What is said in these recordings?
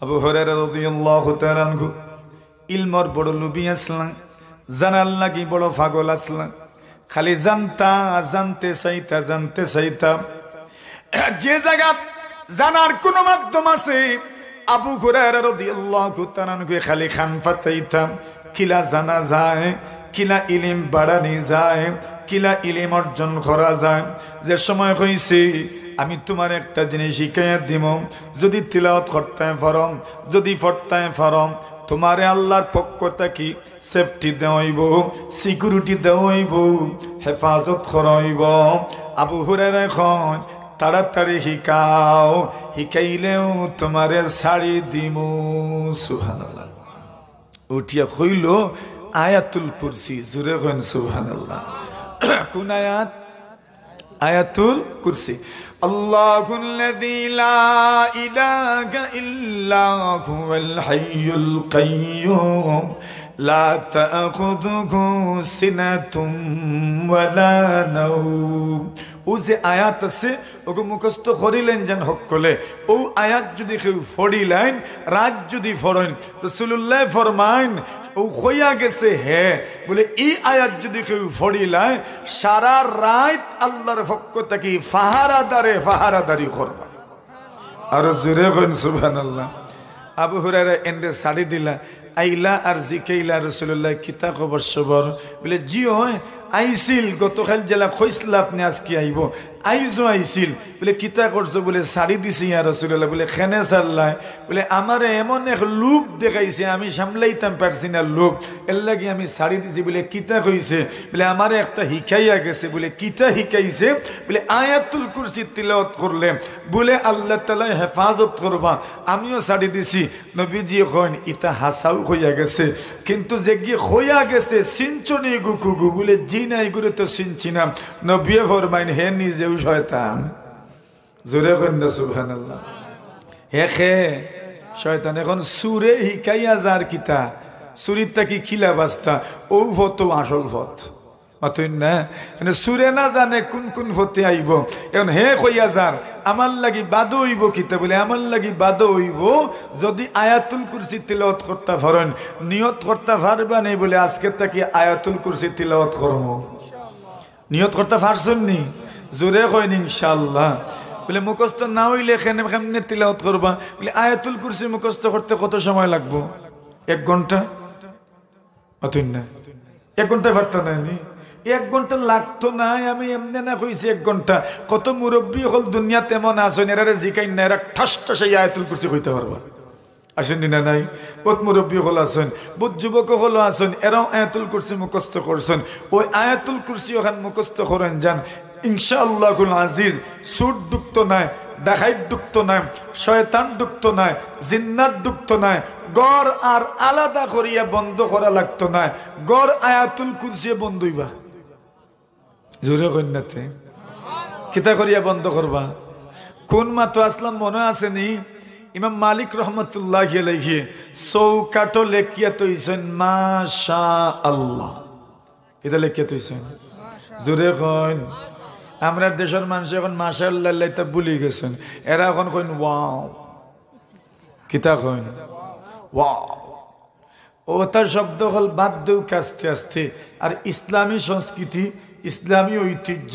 আবু হুরায়রা রাদিয়াল্লাহু তাআলা আনহু ইলমর বড় লোভী আসলেন, জানার লাগি বড় পাগল আসলেন। খালি জানতে চাইতা যে জায়গা জানার কোন মাধ্যম আছে আবু হুরায়রা রাদিয়াল্লাহু তাআলা আনহু খালি খান ফাতাইতাম। কিলা জানা যায়, কিলা ইলম বাড়ানি যায়, কিলা ইলম অর্জন করা যায়। যে সময় হইছে আমি তোমার একটা জিনিস শিখাইয়া দিব, যদি তিলাওয়াত করতে পারো, যদি পড়তে পারো, তোমারে আল্লাহর পক্ষ থেকে সেফটি দেওয়াইব, সিকিউরিটি দেওয়াইব, হেফাজত করাইব। আবু হুরায়রা কয় তাড়াতাড়ি শিখাও, শিখাইলেও তোমারে ছাড়ি দিমু। সুবহানাল্লাহ। উঠিয়া কইল আয়াতুল কুরসি। জোরে কইন সুবহানাল্লাহ। কোন আয়াত? আয়াতুল কুরসি। আল্লাহুল্লাযী লা ইলাহা ইল্লা হুয়াল হাইয়ুল কাইয়্যুম লা তাখুযুহু সিনাতুম ওয়ালা নাওম। ও যে আয়াত আছে ওকে মুখস্থ করিলেন যেন হকলে। ও আয়াত যদি কেউ ফড়িলেন, রাত যদি ফড়েন, রাসূলুল্লাহ ফরমাইন ও হইয়া গেছে হে বলে এই আয়াত যদি কেউ ফড়িলেন সারা রাত আল্লাহর পক্ষ থেকে ফাহারাদারি করবা। আর জোরে কইন সুবহানাল্লাহ। আবু হুরায়রা এন্ডে সাড়ি দিলা আইলা আর জিকাইলা রাসূলুল্লাহ কিতা খবর সবর বলে জি হয় আইছিল গতকাল জেলা কইছিল আপনি আজকে আইব, আইজো আইছিল বলে কিতা করছো বলে শাড়ি দিছি ইয়া রাসূলুল্লাহ। বলে খেনে সাল্লাহ বলে আমার এমন এক লোক দেখাইছে আমি সামলাইতাম পারছি না লোক, এর লাগি আমি শাড়ি দিছি। বলে কিতা কইছে বলে আমার একটা হিকাইয়া গেছে। বলে কিতা হিকাইছে বলে আয়াতুল কুরসি তিলাওয়াত করলে বলে আল্লাহ তাআলা হেফাজত করবা। আমিও শাড়ি দিছি। নবীজি কইন ইতা হাসাও হইয়া গেছে, কিন্তু যে গিয়ে হইয়া গেছে সিনচনি গুকুগু বলে জি নাই গুরে তো সিনছি না। নবী ফরমাইন হে নিজেও শয়তান। জোরে কইন না সুবহানাল্লাহ। হে খে শয়তান এখন সুরে হিকাইয়া যার কিতা সুরিতা কি খিলা বাস্তা ও ভত আসল ভত মাতুন না সুরে না জানে কোন কোন ভতে আইব। এখন হে কইয়া যার আমার লাগি বাদ হইব কিতা বলে আমার লাগি বাদ হইব যদি আয়াতুল কুরসি তিলাওয়াত করতে পারেন। নিয়ত করতে পারবা নেই বলে আজকে থেকে আয়াতুল কুরসি তিলাওয়াত করব। নিয়ত করতে পারছেন নি? জোরে কইন ইনশাআল্লাহ। বলে মুখস্থ না হইলে কেমনে তিলাওয়াত করবা? বলে আয়াতুল কুরসি মুখস্থ করতে কত সময় লাগবো? 1 ঘন্টা। অতই না 1 ঘন্টায় পারতো না নি? 1 ঘন্টা লাগতো না। আমি এমনি না কইছি 1 ঘন্টা। কত মুরব্বী হল দুনিয়া তেমন আসেন, এরা জিকাই না, এরা ঠাস ঠাসে আয়াতুল কুরসি কইতে পারবা। আসেন না নাই? বহুত মুরব্বী হল আসেন, বহুত যুবক হল আসেন, এরাও আয়াতুল কুরসি মুখস্থ করছেন। ওই আয়াতুল কুরসি ওখান মুখস্থ করেন যান ইনশাআল্লাহুল আজিজ। সুর ডুক্ত নাই, ডাকাইত ডুক্ত নাই, শয়তান ডুক্ত নাই, জিন্নাত ডুক্ত নাই। গড় আর আলাদা করিয়া বন্ধ করা লাগতো না। গড় আয়াতুল কুরসি বন্ধ হইবা। জোরে কন্যাতে কিতা করিয়া বন্ধ করবা? কোন মাতো আসলাম মনে আছে নি? ইমাম মালিক রহমতুল্লাহি আলাইহি চৌকাটো লেখিয়া তৈছেন মাশাআল্লাহ। কিতা লেখিয়া তৈছেন? জোরে কইন। আমরা দেশের মানুষ এখন মাশাআল্লাহ তা ভুলি গেছেন। এরা এখন কইন ওয়াও। কিতা কইন? ওয়াও। ও তার শব্দ হল বাদ দেউ আস্তে আস্তে। আর ইসলামী সংস্কৃতি, ইসলামী ঐতিহ্য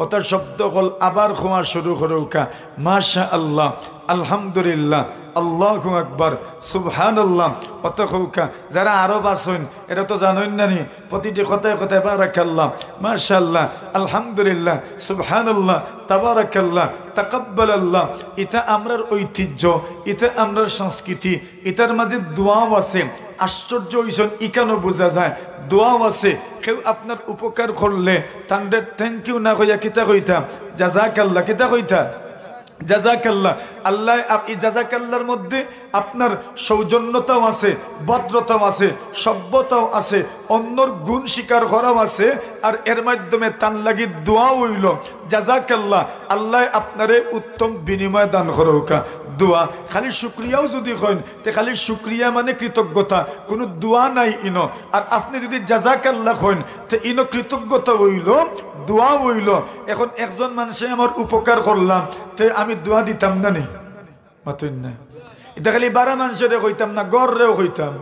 ওটার শব্দ হল আবার খোয়া শুরু করুকা মাশাআল্লাহ, আলহামদুলিল্লাহ, আল্লাহু আকবার, সুবহানাল্লাহ। অত খৌকা যারা আরব আছেন এরা তো জানেন না নি প্রতিটি কথায় কথায় বারাকাল্লাহ, মাশাআল্লাহ, আলহামদুলিল্লাহ, সুবহানাল্লাহ, তাবারাকাল্লাহ, তাকাব্বালাল্লাহ। এটা আমরার ঐতিহ্য, এটা আমরার সংস্কৃতি। এটার মাঝে দোয়াও আছে। আশ্চর্য হইছেন ইকানো বোঝা যায় দোয়াও আছে। কেউ আপনার উপকার করলে তাদের থ্যাংক ইউ না কইয়া কিতা কইতা জাযাকাল্লাহ। কিতা কইতা? জাযাকাল্লাহ। আল্লাহ এই জাযাকাল্লাহর মধ্যে আপনার সৌজন্যতাও আছে, ভদ্রতাও আছে, সভ্যতাও আছে, অন্যর গুণ স্বীকার করাও আছে। আর এর মাধ্যমে তান লাগি দোয়া হইল জাযাকাল্লাহ। আল্লাহ আপনারে উত্তম বিনিময় দান করুকা। দোয়া খালি শুকরিয়াও যদি কইন তে খালি শুকরিয়া মানে কৃতজ্ঞতা, কোনো দোয়া নাই ইনো। আর আপনি যদি জাযাকাল্লাহ কইন তে ইনো কৃতজ্ঞতা হইল, দোয়া হইল। এখন একজন মানুষে আমার উপকার করলাম তে আমি দোয়া দিতাম না নি? মাতুন না এটা খালি বারা মানুষের কইতাম না, গড়রেও কইতাম।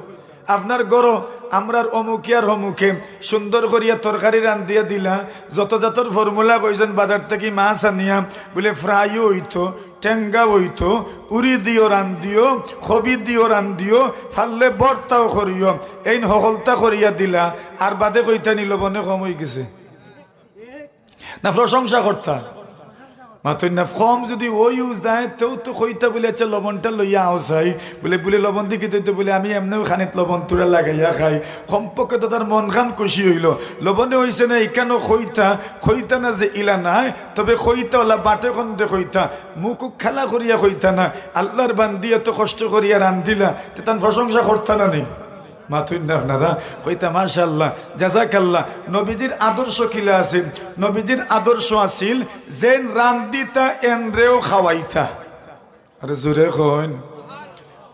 আপনার গড় আমরার অমুকিয়ার হমুখে সুন্দর করিয়া তরকারি রান্ধিয়া দিলা, যত জাতর ফর্মুলা কইছেন বাজার থেকে মাছ আনিয়া বলে ফ্রাইও হইতো, টেঙ্গা হইতো, উড়ি দিও রান্ধিও, খবি দিও রান্ধিও, ফাললে বর্তাও করিও, এই হকলতা করিয়া দিলা, আর বাদে কইতা নিল বনে কম হয়ে গেছে না প্রশংসা করতা মাতই না। কম যদি ওইও যায় তেও তো কইতা বলে আচ্ছা লবণটা লইয়া আও চাই বলে বলে লবণ দিকে তো বলে আমি এমনিও খানিত লবণ তুরা লাগাইয়া খাই, সম্পর্কে তো তার মন খান খুশি হইল। লবণে হয়েছে না এখানেও খইতা না যে ইলা নাই, তবে খইতা ওলা বাটে খন্দে খইতা, মুখ খেলা করিয়া খইতা না, আল্লাহর বান্দি এত কষ্ট করিয়া রান্ধিলা তো তার প্রশংসা করতা না নেই মাতুই না আপনারা কইতা মাশাআল্লাহ জাযাকাল্লাহ। নবীজির আদর্শ কিলা আছে? নবীজির আদর্শ আছিল যেন রান্দিতা এনরেও খাওয়াইতা, আরে জোরে কইন,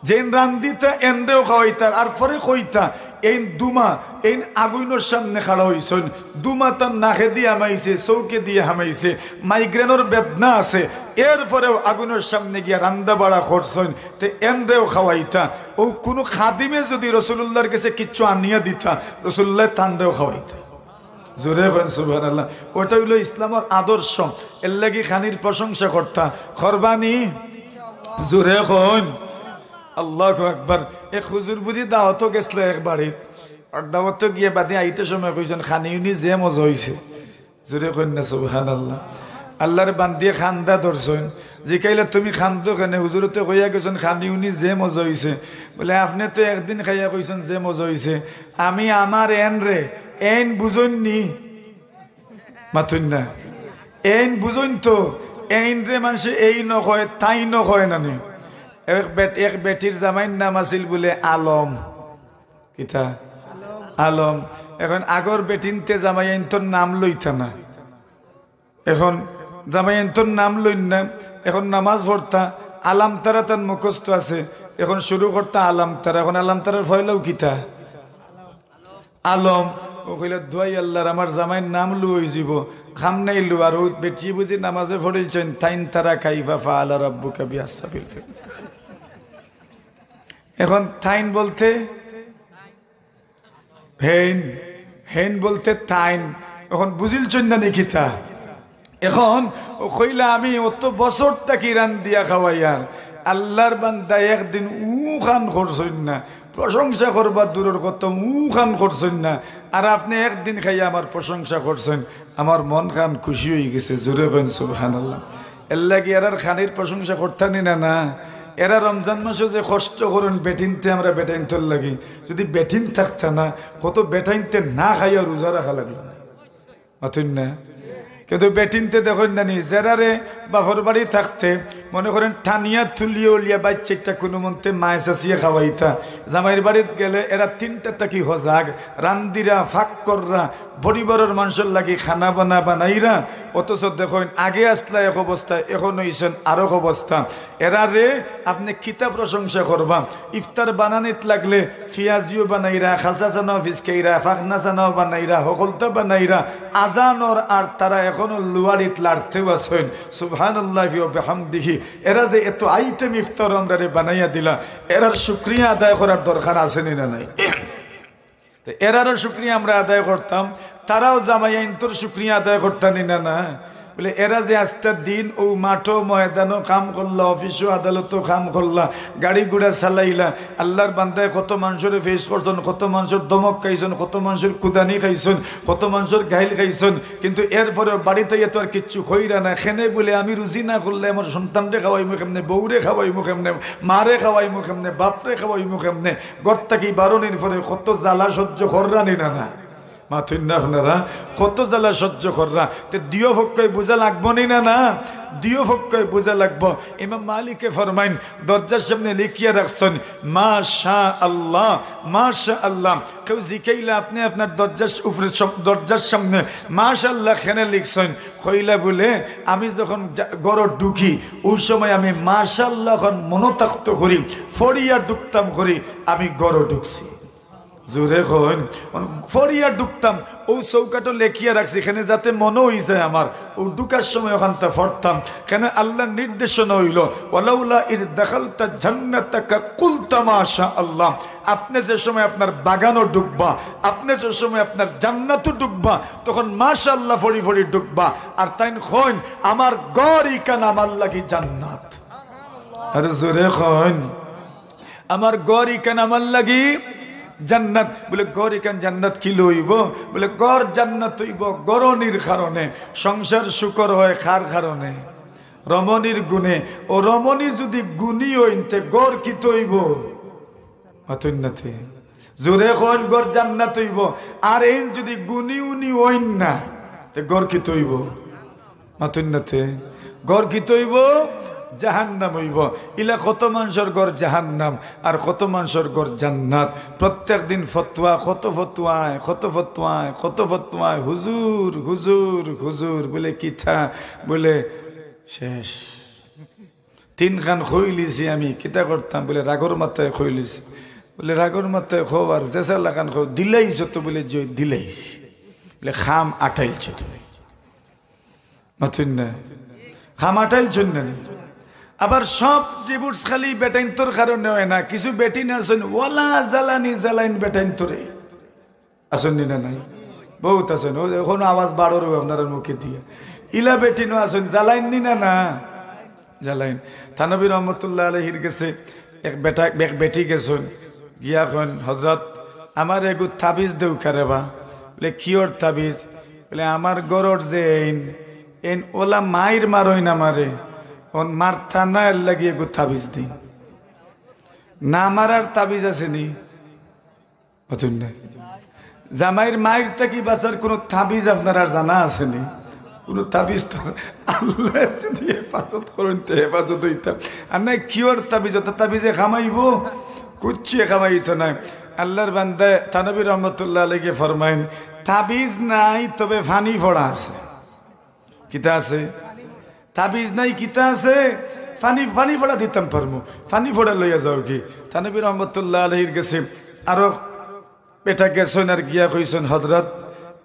যেন রান্দিতা এনরেও খাওয়াইতা। আর পরে কইতা এই দুমা এই আগুনের সামনে খাড়া হইছেন, দুমা তার নাকে দিয়ে হামাইছে, চৌকে দিয়ে হামাইছে, মাইগ্রেনের বেদনা আছে, এরপরেও আগুনের সামনে গিয়া রান্দা বাড়া করছেন, তো এনরেও খাওয়াইতা। ও কোনো খাদিমে যদি রসুল্লাহর কাছে কিচ্ছু আনিয়া দিতা, রসুল্লাহ তানরেও খাওয়াইতা। জোরে করেন সুবহানাল্লাহ। ওটা হইল ইসলামের আদর্শ, এর লাগি খানির প্রশংসা করতা খরবানি। জোরে কন আল্লাহু আকবার। এক হুজুর বুঝি দাওয়াতও গেছিল এক বাড়িত, আর দাওয়াতও গিয়ে বাদে আইতে সময় কইছেন খানিউনি যে মজা হইছে। জোরে কন না সুবহানাল্লাহ। আল্লাহর বান্দিয়ে খান্দা ধরছেন, জিকাইলে তুমি খান্দো কেন? হুজুরতে কইয়া গেছেন খানিউনি যে মজা হইছে। বলে আপনি তো একদিন খাইয়া কইছেন যে মজা হইছে, আমি আমার এন রে এন বুঝননি মাথুন না, এন বুঝন তো এন রে মানুষে এই নকয় তাই নকয় নানি। এক বেটির জামাইর নাম আছিল বলে আলম, কিতা আলম। এখন আগর বেটিনতে জামাই তোর নাম লইতা না, এখন জামাই তোর নাম লইন না, এখন নামাজ পড়তা আলাম তারা তার মুখস্থ আছে, এখন শুরু করতা আলাম তারা। এখন আলাম তারার ফয়লাও কিতা আলম। ও কইলে দোয়াই আল্লাহর আমার জামাইয়ের নাম লুই যাব খাম নাই লু। আর ও বেটি বুঝি নামাজে পড়েছেন তাইন তারা খাইফা ফা আলা রাব্বুকা বিআসসাবিল। এখন তাইন বলতে হেন, হেন বলতে তাইন, এখন বুঝিলছেন না নাকি তা? এখন ও কইলা আমি অত বছর তাকি রান দিয়া খাওয়াই, আর আল্লাহর বান্দা একদিন খান করছেন না, প্রশংসা করবার দূরের কত খান করছেন না, আর আপনি একদিন খাইয়া আমার প্রশংসা করছেন, আমার মন খান খুশি হয়ে গেছে। জোরে কইন সুবহানাল্লাহ। এর লাগি এরার খানির প্রশংসা করতানি না না। এরা রমজান মাসে যে কষ্ট করেন বেটিনতে, আমরা বেটাইনতর লাগি, যদি বেটিন থাকতা না কত বেটাইনতে না খাইয়া রোজা রাখা লাগলো না। কিন্তু বেটিনতে দেখেন নানি জেরারে বাপর বাড়ি থাকতে মনে করেন ঠানিয়া তুলিয়ে উলিয়া বাচ্চাটা কোনো মন্তে মায়ে চাষিয়ে খাওয়াইতা, জামাইয়ের বাড়িত গেলে এরা তিনটা তাকি হজাগ রান্দিরা ফাঁক কররা পরিবারের মানুষের লাগি খানা বানাইরা। অথচ দেখেন আগে আসলা এক অবস্থা, এখন হইছেন আরো অবস্থা। এরা রে আপনি কিতা প্রশংসা করবা? ইফতার বানানিত লাগলে ফিয়াজিও বানাইরা, খাসা চানাও ফিসকাইরা, ফাঁকনা চানাও বানাইরা, হকলতা বানাইরা, আজানর আর তারা এখনো লুয়ারিত লাড়তেও আছেন। সুবহানাল্লাহি ওয়া বিহামদিহি। এরা যে এত আইটেম ইফতার আমরা রে বানাইয়া দিলা, এরার শুকরিয়া আদায় করার দরকার আছে না নাই? তো এরারও শুকরিয়া আমরা আদায় করতাম, তারাও জামাই আইনতোর শুকরিয়া আদায় করতাম না। বলে এরা যে আস্তে দিন ও মাঠও ময়দানও কাম করলা, অফিসও আদালতও কাম করলা, গাড়ি ঘোড়া চালাইলা, আল্লাহর বান্দায় কত মানুষের ফেস করছেন, কত মানুষের দমক খাইছেন, কত মানুষের কুদানি খাইছেন, কত মানুষের গাইল খাইছেন, কিন্তু এরপরেও বাড়িতে তো আর কিচ্ছু খইরা না। খেনে বলে আমি রুজি না করলে আমার সন্তানরে খাওয়াইমু কেমনে, বউরে খাওয়াইমু কেমনে, মারে খাওয়াইমু কেমনে, বাপরে খাওয়াইমু কেমনে, গর্তাকি বারণের পরে কত জ্বালা সহ্য কররানি না মাথুন না আপনারা, কত জ্বালা সহ্য কররা। তো দিও পক্ষই বোঝা লাগবো না না, দিও পক্ষই বোঝা লাগবো। ইমাম মালিকে ফরমাইন দরজার সামনে লিখিয়া রাখছেন মাশা আল্লাহ, মাশা আল্লাহ। কেউ জিকাইলে আপনি আপনার দরজার উপরে দরজার সামনে মাশাআল্লাহ খেনে লিখছেন, কইলা বলে আমি যখন গড় ঢুকি ওই সময় আমি মাশাআল্লাহ মনোতাক্ত করি, ফড়িয়া ঢুকতাম করি আমি গড় ঢুকছি। জোরে কইন ফরিয়া ঢুকতাম ও চৌকাটো লেখিয়া রাখছি এখানে যাতে মনে হয়ে যায় আমার ও ঢুকার সময় ওখানটা পড়তাম কেন আল্লাহর নির্দেশনা হইল ওয়ালাউলা ইদ দাখালতা জান্নাতাকা কুলতা মাশা আল্লাহ আপনি যে সময় আপনার বাগানও ঢুকবা আপনি যে সময় আপনার জান্নাতও ঢুকবা তখন মাশাআল্লাহ ফড়ি ফড়ি ঢুকবা আর তাইন কইন আমার গড়ই কান আমার লাগি জান্নাত আর জোরে কইন আমার গড়ই কান আমার লাগি জান্নাত বলে গড় এখান জান্নাত কি লইব বলে গড় জান্নাত হইব গরনির কারণে সংসার শুকর হয় খার কারণে রমণীর গুণে ও রমণী যদি গুণী হইতে গড় কি তৈব অতন্যতে জোরে কইন গড় জান্নাত হইব আর এই যদি গুণী উনি হইন না তে গড় কি তৈব অতন্যতে গড় কি তৈব জাহান্নাম হইব ইলা কত মানুষের গড় জাহান্নাম আর কত মানুষের গড় জান্নাত প্রত্যেক দিন ফতোয়া কত ফতোয়ায় হুজুর হুজুর হুজুর বলে কিথা বলে শেষ তিন খান খইলিছি আমি কিতা করতাম বলে রাগর মাথায় খইলিছি বলে রাগর মাথায় খো আর জেসা লাগান খো দিলাইছ তো বলে যে দিলাইছি বলে খাম আঠাইছ তুমি মাথুন না খাম আঠাইছ না আবার সব ডিভোর্স খালি বেটাইন্তর কারণে হয় না কিছু বেটি না আসেন ওয়ালা জ্বালানি জ্বালাইন বেটাইন্তরে আসেন না নাই বহুত আসেন এখন আওয়াজ বাড়ো আপনার মুখে দিয়ে ইলা বেটি নো আসেন জ্বালাইন নি না না জ্বালাইন থানবী রহমতুল্লাহ আলাইহির গেছে এক বেটি গেছেন গিয়া কন হজরত আমার এগু তাবিজ দেউ কারেবা বলে কিয়র তাবিজ বলে আমার গরর যে এন ওলা মাইর মারই না মারে মারথা না এর লাগিয়ে গো তাবিজ দিন না মারার তাবিজ আছে নি জামাইয়ের মায়ের থেকে বাঁচার কোন তাবিজ আপনার আর জানা আছে নি কোন তাবিজ তো আল্লাহ যদি হেফাজত করেন তো হেফাজত হইতাম আর নাই কিওর তাবিজ অত তাবিজে খামাইব কুচ্ছিয়ে খামাইত নাই আল্লাহর বান্দা থানবী রহমতুল্লাহ আলাইহি ফরমাইন তাবিজ নাই তবে ফানি ফোড়া আছে কিতা আছে তাবিজ নাই কিতা আছে ফানি ফোড়া দিতাম পারমু ফানি ফোড়া লইয়া যাও কি থানবী রহমতুল্লাহ আলাইহির গেছে আরো পেটা গেছেন আর গিয়া কইছেন হযরত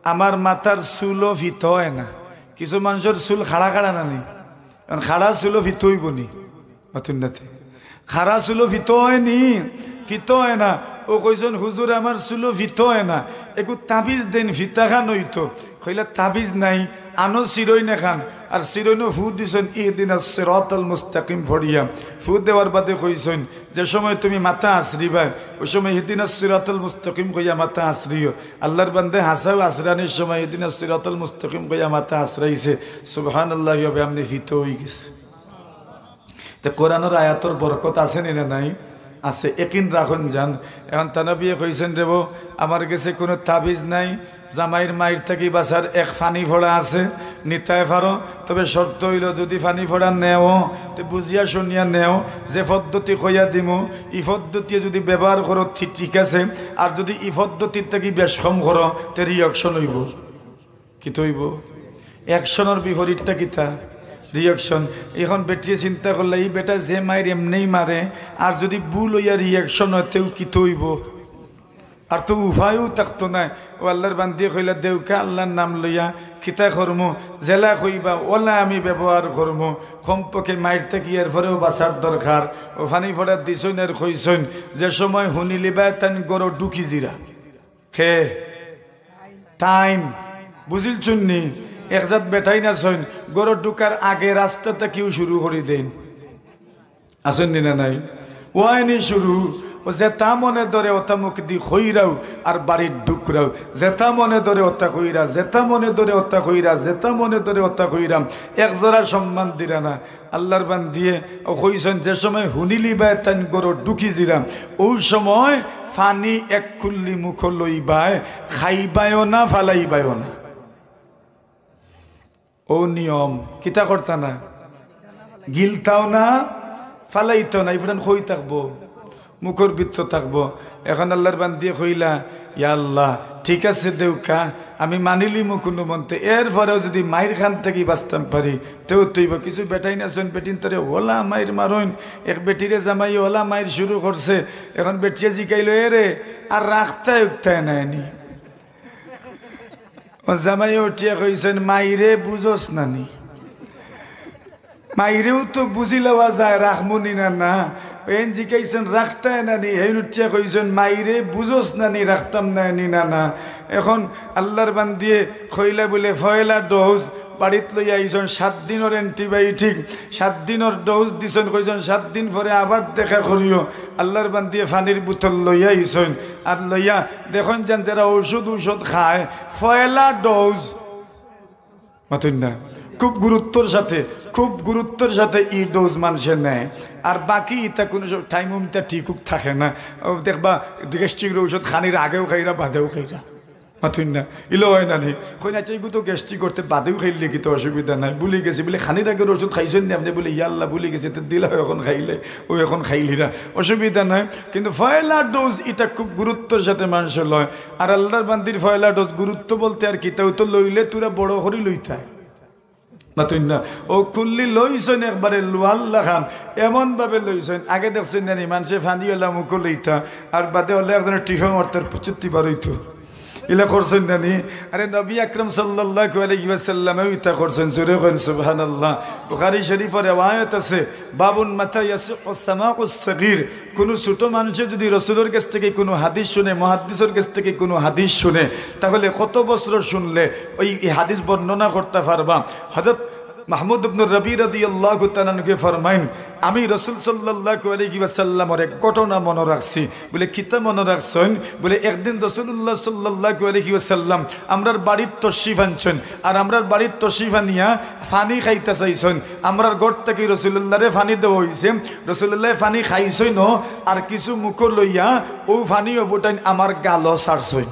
আমার মাথার চুলও ফিত হয় না কিছু মানুষের চুল খাড়া খাড়া নানি কারণ খাড়া চুলও ফিত হইব নি অতুন্নাতে খাড়া চুলও ফিত হয়নি ফিত হয় না ও কইছেন হুজুর আমার চুলও ফিত হয় না একটু তাবিজ দেন ফিতা খান হইতো কইলা তাবিজ নাই আনো চিরই না খান আর চিরইনো ফু দিছেন ইহদিনাস সিরাতাল মুস্তাকিম ফড়িয়া ফু দেওয়ার বাদে কইছেন যে সময় তুমি মাথা আশ্রিবা ওই সময় ইহদিনাস সিরাতাল মুস্তাকিম কইয়া মাথা আশ্রিও আল্লাহর বান্দে হাসাও আশ্রানির সময় ইহদিনাস সিরাতাল মুস্তাকিম কইয়া মাথা আশ্রাইছে সুবহানাল্লাহি ওয়া বিহামদিহি ফিত হই গেছে তে কোরআনের আয়াতর বরকত আছে না নাই আছে একিন রাখুন যান এখন তানবিয়ে কইছেন রেব আমার কাছে কোনো তাবিজ নাই জামাইয়ের মায়ের থেকে বাসার এক ফানি ফোড়া আছে নিতায় পারো তবে শর্ত হইল যদি ফানি ফোড়া নেও তো বুঝিয়া শুনিয়া নেও যে পদ্ধতি কইয়া দিমু ই পদ্ধতি যদি ব্যবহার করো ঠিক আছে আর যদি ই পদ্ধতির থেকে বেশ কম করো তে রিঅ্যাকশন হইব কি হইব অ্যাকশনের বিপরীতটা কিতা রিঅ্যাকশন এখন বেটিয়ে চিন্তা করলে এই বেটা যে মায়ের এমনি মারে আর যদি ভুল হইয়া রিঅ্যাকশন হয় তেও কি হইব আর তো উভয়ও থাকতো না ও আল্লাহর বান্দিয়ে কইলা দেউকা আল্লাহর নাম লইয়া খিতা করমু জেলা কইবা ওলা আমি ব্যবহার করমু কমপক্ষে মায়ের থেকে এর পরেও বাঁচার দরকার ও ফানি ফোড়া দিছইন আর কইছইন যে সময় শুনিলিবা তান গরো ডুকি জিরা খে টাইম বুঝিল চুননি একজাত বেটাই না ছইন গরু ঢুকার আগে রাস্তাটা কেউ শুরু করে দেন আসেন না নাই ওয়াইনি শুরু ও যেটা মনে ধরে ওটা মুখ দি খইরাও আর বাড়ির ঢুকরাও যেটা মনে ধরে ওটা কইরা যেটা মনে ধরে ওটা কইরা যেটা মনে ধরে ওটা কইরাম এক জোড়া সম্মান দিরা না আল্লাহর বান দিয়ে ও কইছেন যে সময় হুনিলি বাই তান গরু ঢুকি জিরাম ওই সময় ফানি এক কুল্লি মুখ লইবাই খাইবায়ও না ফালাইবায়ও না ও নিয়ম কিতা করতা না গিলতাও না ফালাইতো না ইফরান কই থাকবো মুখর বৃত্ত থাকবো এখন আল্লাহর বান দিয়ে কইলা ইয়া আল্লাহ ঠিক আছে দেউকা আমি মানিলি কোনো মন্তে এরপরেও যদি মায়ের খান থেকে বাঁচতাম পারি তেও তৈব কিছু বেটাই না শোন বেটিন তরে ওলা মায়ের মারইন এক বেটিরে জামাই ওলা মায়ের শুরু করছে এখন বেটিয়ে জিকাইল এরে আর রাখতায় উঠতায় নাইনি ও জামাই উঠিয়া কইছেন মাইরে বুঝোস নানি মাইরেও তো বুঝি লওয়া যায় রাখমুনি না না এন জিকাইছেন রাখতায় নানি হেন উঠিয়া কইছেন মাইরে বুঝোস নানি রাখতাম নানি না না এখন আল্লাহর বান্দিয়ে খইলা বলে ফয়লা ডোজ বাড়িত লইয়া আইসন 7 দিনের অ্যান্টিবায়োটিক 7 দিনের ডোজ দিছেন কইছেন 7 দিন পরে আবার দেখা করিও আল্লাহর বান্দিয়ে পানির বোতল লইয়া আইসন আর লইয়া দেখুন যেন যারা ঔষধ খায় ফয়লা ডোজ মাতুন না খুব গুরুত্বর সাথে ই ডোজ মানুষের নেয় আর বাকি এটা কোনো টাইম উমটা ঠিক থাকে না দেখবা গ্যাস্ট্রিকের ঔষধ খানির আগেও খাইরা বাদেও খাইরা মাথুন না ইলো হয় না নি কই না চাইগু তো গ্যাস্ট্রিক করতে বাদেও খাইলে কি তো অসুবিধা নাই ভুলে গেছি বলে খানির আগের ওষুধ খাইছেন না আপনি বলে ইয়া আল্লাহ ভুলে গেছে তো দিলা এখন খাইলে ও এখন খাইলিরা অসুবিধা নাই কিন্তু ফয়লা ডোজ এটা খুব গুরুত্বের সাথে মানুষ লয় আর আল্লাহর বান্দির ফয়লা ডোজ গুরুত্ব বলতে আর কি তাও তো লইলে তোরা বড় হরি লইতায় মাতুন না ও কুল্লি লইছেন একবারে লোয়াল্লা খান এমন ভাবে লইছেন আগে দেখছেন জানি মানুষে ফানি হলাম মুখো লইতা আর বাদে হলে একজনের টিফন অর্থের 75 বার হইতো ইলা করছেন জানি আরে নবী আকরাম সাল্লাল্লাহু আলাইহি ওয়াসাল্লাম ইতা করছেন জোরে করেন সুবহানাল্লাহ বুখারী শরীফের riwayat আছে বাবুন মাতা ইয়াসুস সামাউস সগীর কোন ছোট মানুষ যদি রাসূলের কাছ থেকে কোনো হাদিস শুনে মুহাদ্দিসের কাছ থেকে কোনো হাদিস শুনে তাহলে কত বছর শুনলে ওই হাদিস বর্ণনা করতে পারবা হযরত মাহমুদ ইবনে রবি রাদিয়াল্লাহু তাআলা কে ফরমাইন আমি রাসূল সাল্লাল্লাহু আলাইহি ওয়াসাল্লামের এক ঘটনা মনে রাখছি বলে কিতা মনে রাখছেন বলে একদিন রাসূলুল্লাহ সাল্লাল্লাহু আলাইহি ওয়াসাল্লাম আমরার বাড়ির তশরিফ আনছেন আর আমরার বাড়ির তশরিফ আনিয়া পানি খাইতে চাইছেন আমরার ঘর থেকে রাসূলুল্লাহরে পানি দেওয়া হইছে রাসূলুল্লাহ পানি খাইছেন আর কিছু মুখ লইয়া ও পানি ওটাই আমার গালো ছাড়ছেন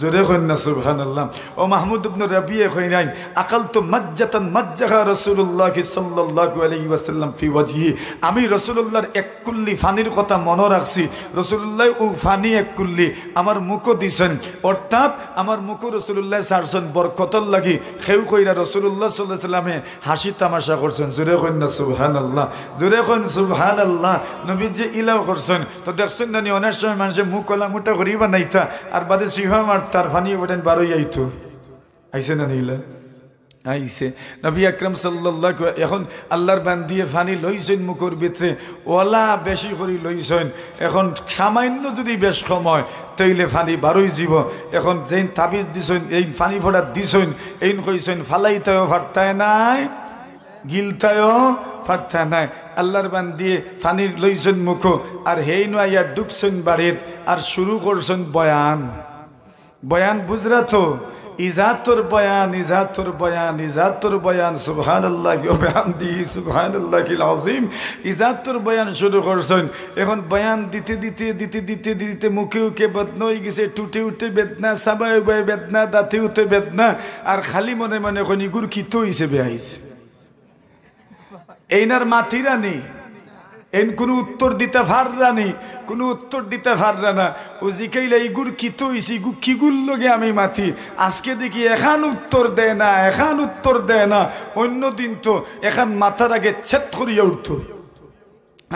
জোরে কন্যা সুবহানাল্লাহ ও মাহমুদ ইবনে রাবিয়ে কইনাই আকালতু মাজ্জাতান মাজ্জাহা রাসূলুল্লাহ সাল্লাল্লাহু আলাইহি ওয়াসাল্লাম ফি ওয়াজহি আমি রাসূলুল্লাহর এক কুল্লি ফানির কথা মনে রাখছি রাসূলুল্লাহ ও ফানি এক কুল্লি আমার মুখো দিছেন অর্থাৎ আমার মুখো রাসূলুল্লাহ সারছেন বরকতর লাগি খেউ কইরা রাসূলুল্লাহ সাল্লাল্লাহু আলাইহি ওয়াসাল্লামে হাসি তামাশা করছেন জোরে কন্যা সুবহানাল্লাহ জোরে কোন সুবহানাল্লাহ নবী যে ইলাও করছেন তো দেখছেন না অনেক সময় মানুষে মুখ কলা মুটা করিবা নাইতা আর বাদে সিহা তার ফানি ওঠেন বারোই আইতো আইসে না নিলা আইসে নবী আকরাম সাল্লাল্লাহু এখন আল্লাহর বান্দিয়ে ফানি লইছেন মুখের ভিতরে ওলা বেশি করে লইছেন এখন সামান্য যদি বেশ সময় তৈলে ফানি বারোই জীব এখন যেই তাবিজ দিছেন এই ফানি ফোড়া দিছেন এই কইছেন ফালাইতেও ফাটতায় নাই গিলতায়ও ফাটতা নাই আল্লাহর বান্দিয়ে ফানির লইছেন মুখ আর হেই নয়া ডুবছেন বাড়িত আর শুরু করছেন বয়ান বুঝরা তো ইজাতুর বয়ান সুবহানাল্লাহ ওয়া বিহামদিহি সুবহানাল্লাহিল আযীম ইজাতুর বয়ান শুরু করছেন এখন বয়ান দিতে মুখে উকে বেদনা হয়ে গেছে টুটে উঠে বেদনা সাবাই বেদনা দাঁতে উঠে বেদনা আর খালি মনে মনে কোন ইগুর কিতো হিসেবে আইছে এইনার মাতিরানি এন কোনো উত্তর দিতে পাররানি কোনো উত্তর দিতে পাররা না ও জিকাইলে এইগুর কিতো হইছে কিগুর লগে আমি মাতি আজকে দেখি এখান উত্তর দেয় না অন্য দিন তো এখান মাথার আগে ছেদ করিয়া উঠত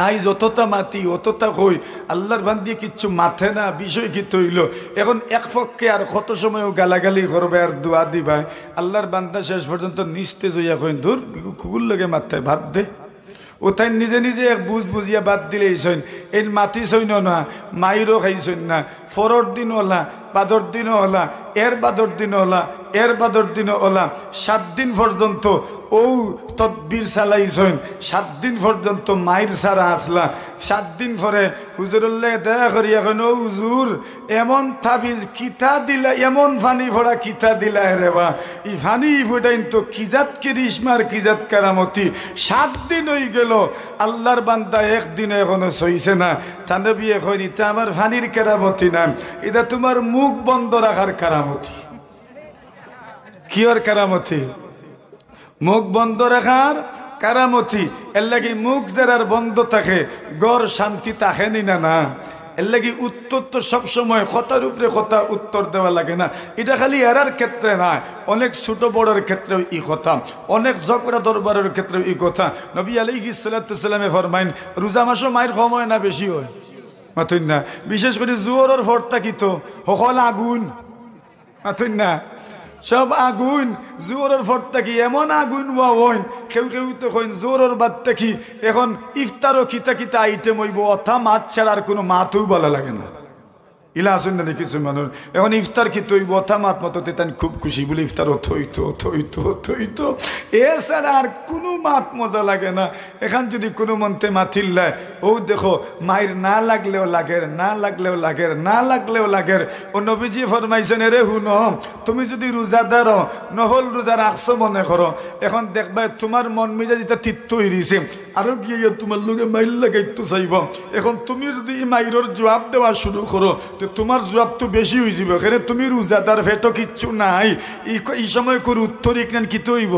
আই যতটা মাতি অতটা কই আল্লাহর বান্দি কিচ্ছু মাথে না বিষয় কি তৈল এখন এক পক্ষে আর কত সময়ও গালাগালি করবে আর দোয়া দিবাই আল্লাহর বান্দা শেষ পর্যন্ত নিস্তেজ হইয়া কইন ধুর কুকুর লগে মাথায় ভাত দে ও তাই নিজে এক বুঝিয়া বাদ দিলে এই মাতি সৈন্য না মাইরও খাইছেন না ফরর দিন ওলা বাদর দিন ওলা এর বাদর দিন ওলা 7 দিন পর্যন্ত ও তদবির চালাইছেন 7 দিন পর্যন্ত মাইর সারা আসলা 7 দিন পরে হুজুরুল্লাহ দয়া করি এখন ও হুজুর এমন তাবিজ কিতা দিলা এমন ফানি ভরা কিতা দিলা রে বা ই ফানি ফুটাইন তো কিজাত কিরিশমার কিজাত কারামতি 7 দিন হয়ে গেল আল্লাহর বান্দা একদিন এখনো সইছে না তানবী এখন এটা আমার ফানির কারামতি না এটা তোমার মুখ বন্ধ রাখার কারামতি কি ওর কারামতি মুখ বন্ধ রাখার কারামতি এর লাগি মুখ যারার বন্ধ থাকে গড় শান্তি থাকে না এর লাগি উত্তর তো সবসময় কথার উপরে কথা উত্তর দেওয়া লাগে না। এটা খালি এরার ক্ষেত্রে না, অনেক ছোট বড়ের ক্ষেত্রেও ই কথা, অনেক ঝগড়া দরবারের ক্ষেত্রেও ই কথা। নবী আলাইহিস সালাতু সালামে ফরমাইন রোজা মাসও মায়ের সময় না বেশি হয় মাথুন না, বিশেষ করে জোহরের পর থাকি তো সকল আগুন মাথুন না, সব আগুন জোহরের পর থাকি এমন আগুন হইন, কেউ কেউ তো কইন জোহরের বাদ থাকি এখন ইফতারও কিতা কিতা আইটেম হইব, অথা মাছ ছাড়ার কোনো মাথও ভালো লাগে না। ইলা আসুন না কিছু মানুষ এখন ইফতার কি তৈব অথা মাত মতো তেতান খুব খুশি বলে ইফতার থইতো এছাড়া আর কোনো মাত মজা লাগে না। এখান যদি কোনো মন্তে মাথিল্লায় ও দেখো মায়ের না লাগলেও লাগের, না লাগলেও লাগের, না লাগলেও লাগের। ও নবীজি ফরমাইছেন রে হুন তুমি যদি রোজাদার নহল রোজা রাখছো মনে করো, এখন দেখবা তোমার মন মেজাজ যেটা তিত্ত হইছে আরো গিয়ে তোমার লোকে মাইল লাগাইতো চাইব। এখন তুমি যদি মাইরের জবাব দেওয়া শুরু করো তো তোমার জবাব তো বেশি হয়ে যাবে, এখানে তুমি রোজাদার ফেটো কিচ্ছু নাই, এই সময় করে উত্তর ইকনান কি তৈব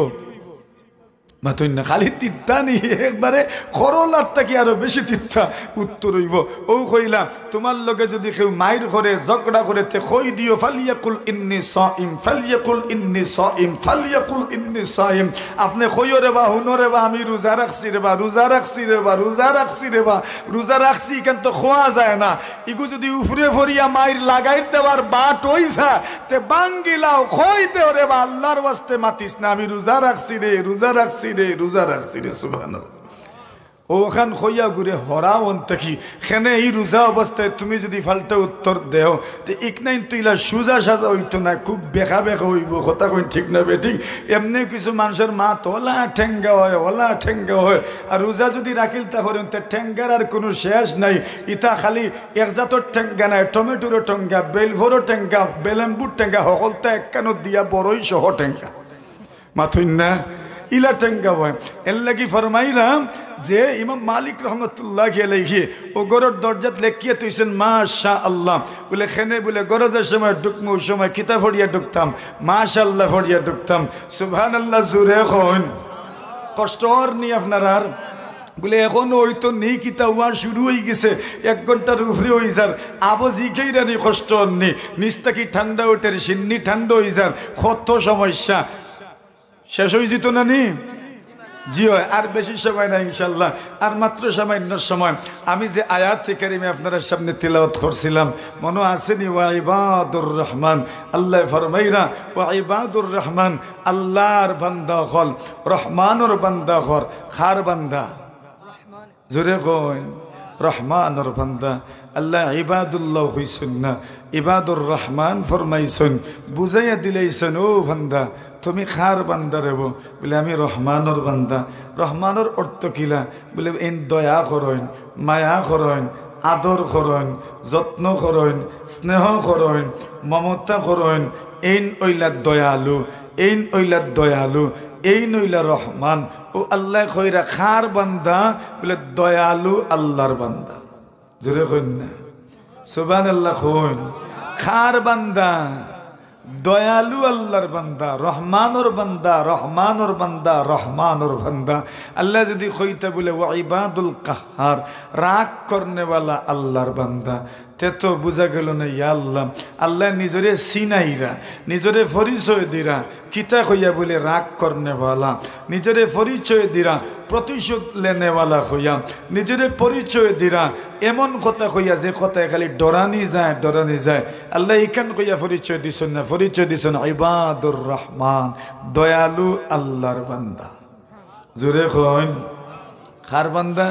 মাথুন না, খালি তিত্তা নি একবারে করলার থাকি আরো বেশি তিত্তা উত্তর হইব। ও কইলা তোমার লগে যদি কেউ মাইর করে ঝগড়া করে তে কই দিও ফালিয়াকুল ইন্নী সাইম, ফালিয়াকুল ইন্নী সাইম, ফালিয়াকুল ইন্নী সাইম। আপনি কইও রে বা হুনো রে বা আমি রোজা রাখছি রে বা, রোজা রাখছি রে বা, রোজা রাখছি রে বা, রোজা রাখছি কেন তো খোয়া যায় না। ইগু যদি উফরে ভরিয়া মাইর লাগাই দেওয়ার বাট হইছা তে বাঙ্গিলাও কই দেও রে বা আল্লাহর ওয়াস্তে মাতিস না, আমি রোজা রাখছি রে, রোজা রাখছি রে, রোজা রাখছি রে। সুবহানাল্লাহ। ওখান খইয়া ঘুরে হরা অন্তকি খেনে এই রোজা অবস্থায় তুমি যদি ফালতে উত্তর দেও তো ইকনাইন তুইলা সুজা সাজা হইতো না, খুব বেখা বেখা হইব। কথা কই ঠিক না বে ঠিক? এমনি কিছু মানুষের মা তোলা ঠেঙ্গা হয়, ওলা ঠেঙ্গা হয়। আর রোজা যদি রাখিল তাহলে ঠেঙ্গার আর কোনো শেষ নাই। ইতা খালি এক জাতর ঠেঙ্গা নাই, টমেটোর ঠেঙ্গা, বেলভরও ঠেঙ্গা, বেলেম্বুর ঠেঙ্গা, সকলটা একখানো দিয়া বড়ই সহ ঠেঙ্গা মাথুন না, ইলা টেঙ্গা হয়। এর লাগি ফরমাইলাম যে ইমাম মালিক রহমতুল্লাহ আলাইহি ও গরর দরজাত লেখিয়ে তুইছেন মাশা আল্লাহ বলে খেনে বলে গরজের সময় ঢুকমু ওই সময় কিতাব ফড়িয়া ঢুকতাম, মাশাআল্লাহ ফড়িয়া ঢুকতাম। সুবহানাল্লাহ জুরে হন কষ্ট আর নি আপনার আর বলে এখন ওই তো নেই কিতা ওয়ার শুরু হয়ে গেছে, 1 ঘন্টার উপরে হয়ে যার আবো জিখেই রানি কষ্ট নেই, নিস্তাকি ঠান্ডা ওঠে সিন্নি ঠান্ডা হয়ে যার, কত সমস্যা শেষ হয়ে যেত না নি? জি হয়, আর বেশি সময় না ইনশাল্লাহ, আর মাত্র সামান্য সময়। আমি যে আয়াত কারিমে আপনারা সামনে তিলাওয়াত করছিলাম মনে আসেনি? ওয়া ইবাদুর রহমান, আল্লাহ ফরমাইরা ওয়া ইবাদুর রহমান, আল্লাহর বান্দা হল, রহমানুর বান্দা হল, খার বান্দা জোরে কইন রহমানুর বান্দা। আল্লাহ ইবাদুল্লাহ হইছেন না, ইবাদুর রহমান ফরমাইছেন, বুঝাইয়া দিলেইছেন ও বান্দা তুমি খার বান্দা রেব বলে আমি রহমানুর বান্দা। রহমানুর অর্থ কিলা বলে এন দয়া করেন, মায়া করেন, আদর করেন, যত্ন করেন, স্নেহ করেন, মমতা করেন, এইন ওইলা দয়ালু, এইন ওইলা দয়ালু, এই নইলা রহমান। ও আল্লাহ কইরা খার বান্দা বলে দয়ালু আল্লাহর বান্দা। জোরে কইন না সুবহানাল্লাহ। কইন খার বান্দা দয়ালু আল্লাহর বান্দা, রহমানুর বান্দা, রহমানুর বান্দা, রহমানুর বান্দা। আল্লাহ যদি কইতে বলে ওয়া ইবাদুল কাহার, রাগ করনেওয়ালা আল্লাহর বান্দা, তে তো বুঝা গেল না ইয়া আল্লাহ আল্লাহ নিজরে সিনাইরা, নিজরে পরিচয় দিরা কিতা কইয়া বলে রাগ করনেওয়ালা, নিজরে পরিচয় দিরা প্রতিশোধ লেনেওয়ালা হইয়া, নিজরে পরিচয় দিরা এমন কথা কইয়া যে কথায় খালি ডরানি যায়, ডরানি যায়। আল্লাহ ইখান কইয়া পরিচয় দিছেন না, পরিচয় দিছেন ইবাদুর রহমান, দয়ালু আল্লাহর বান্দা। জোরে কইন কার বান্দা?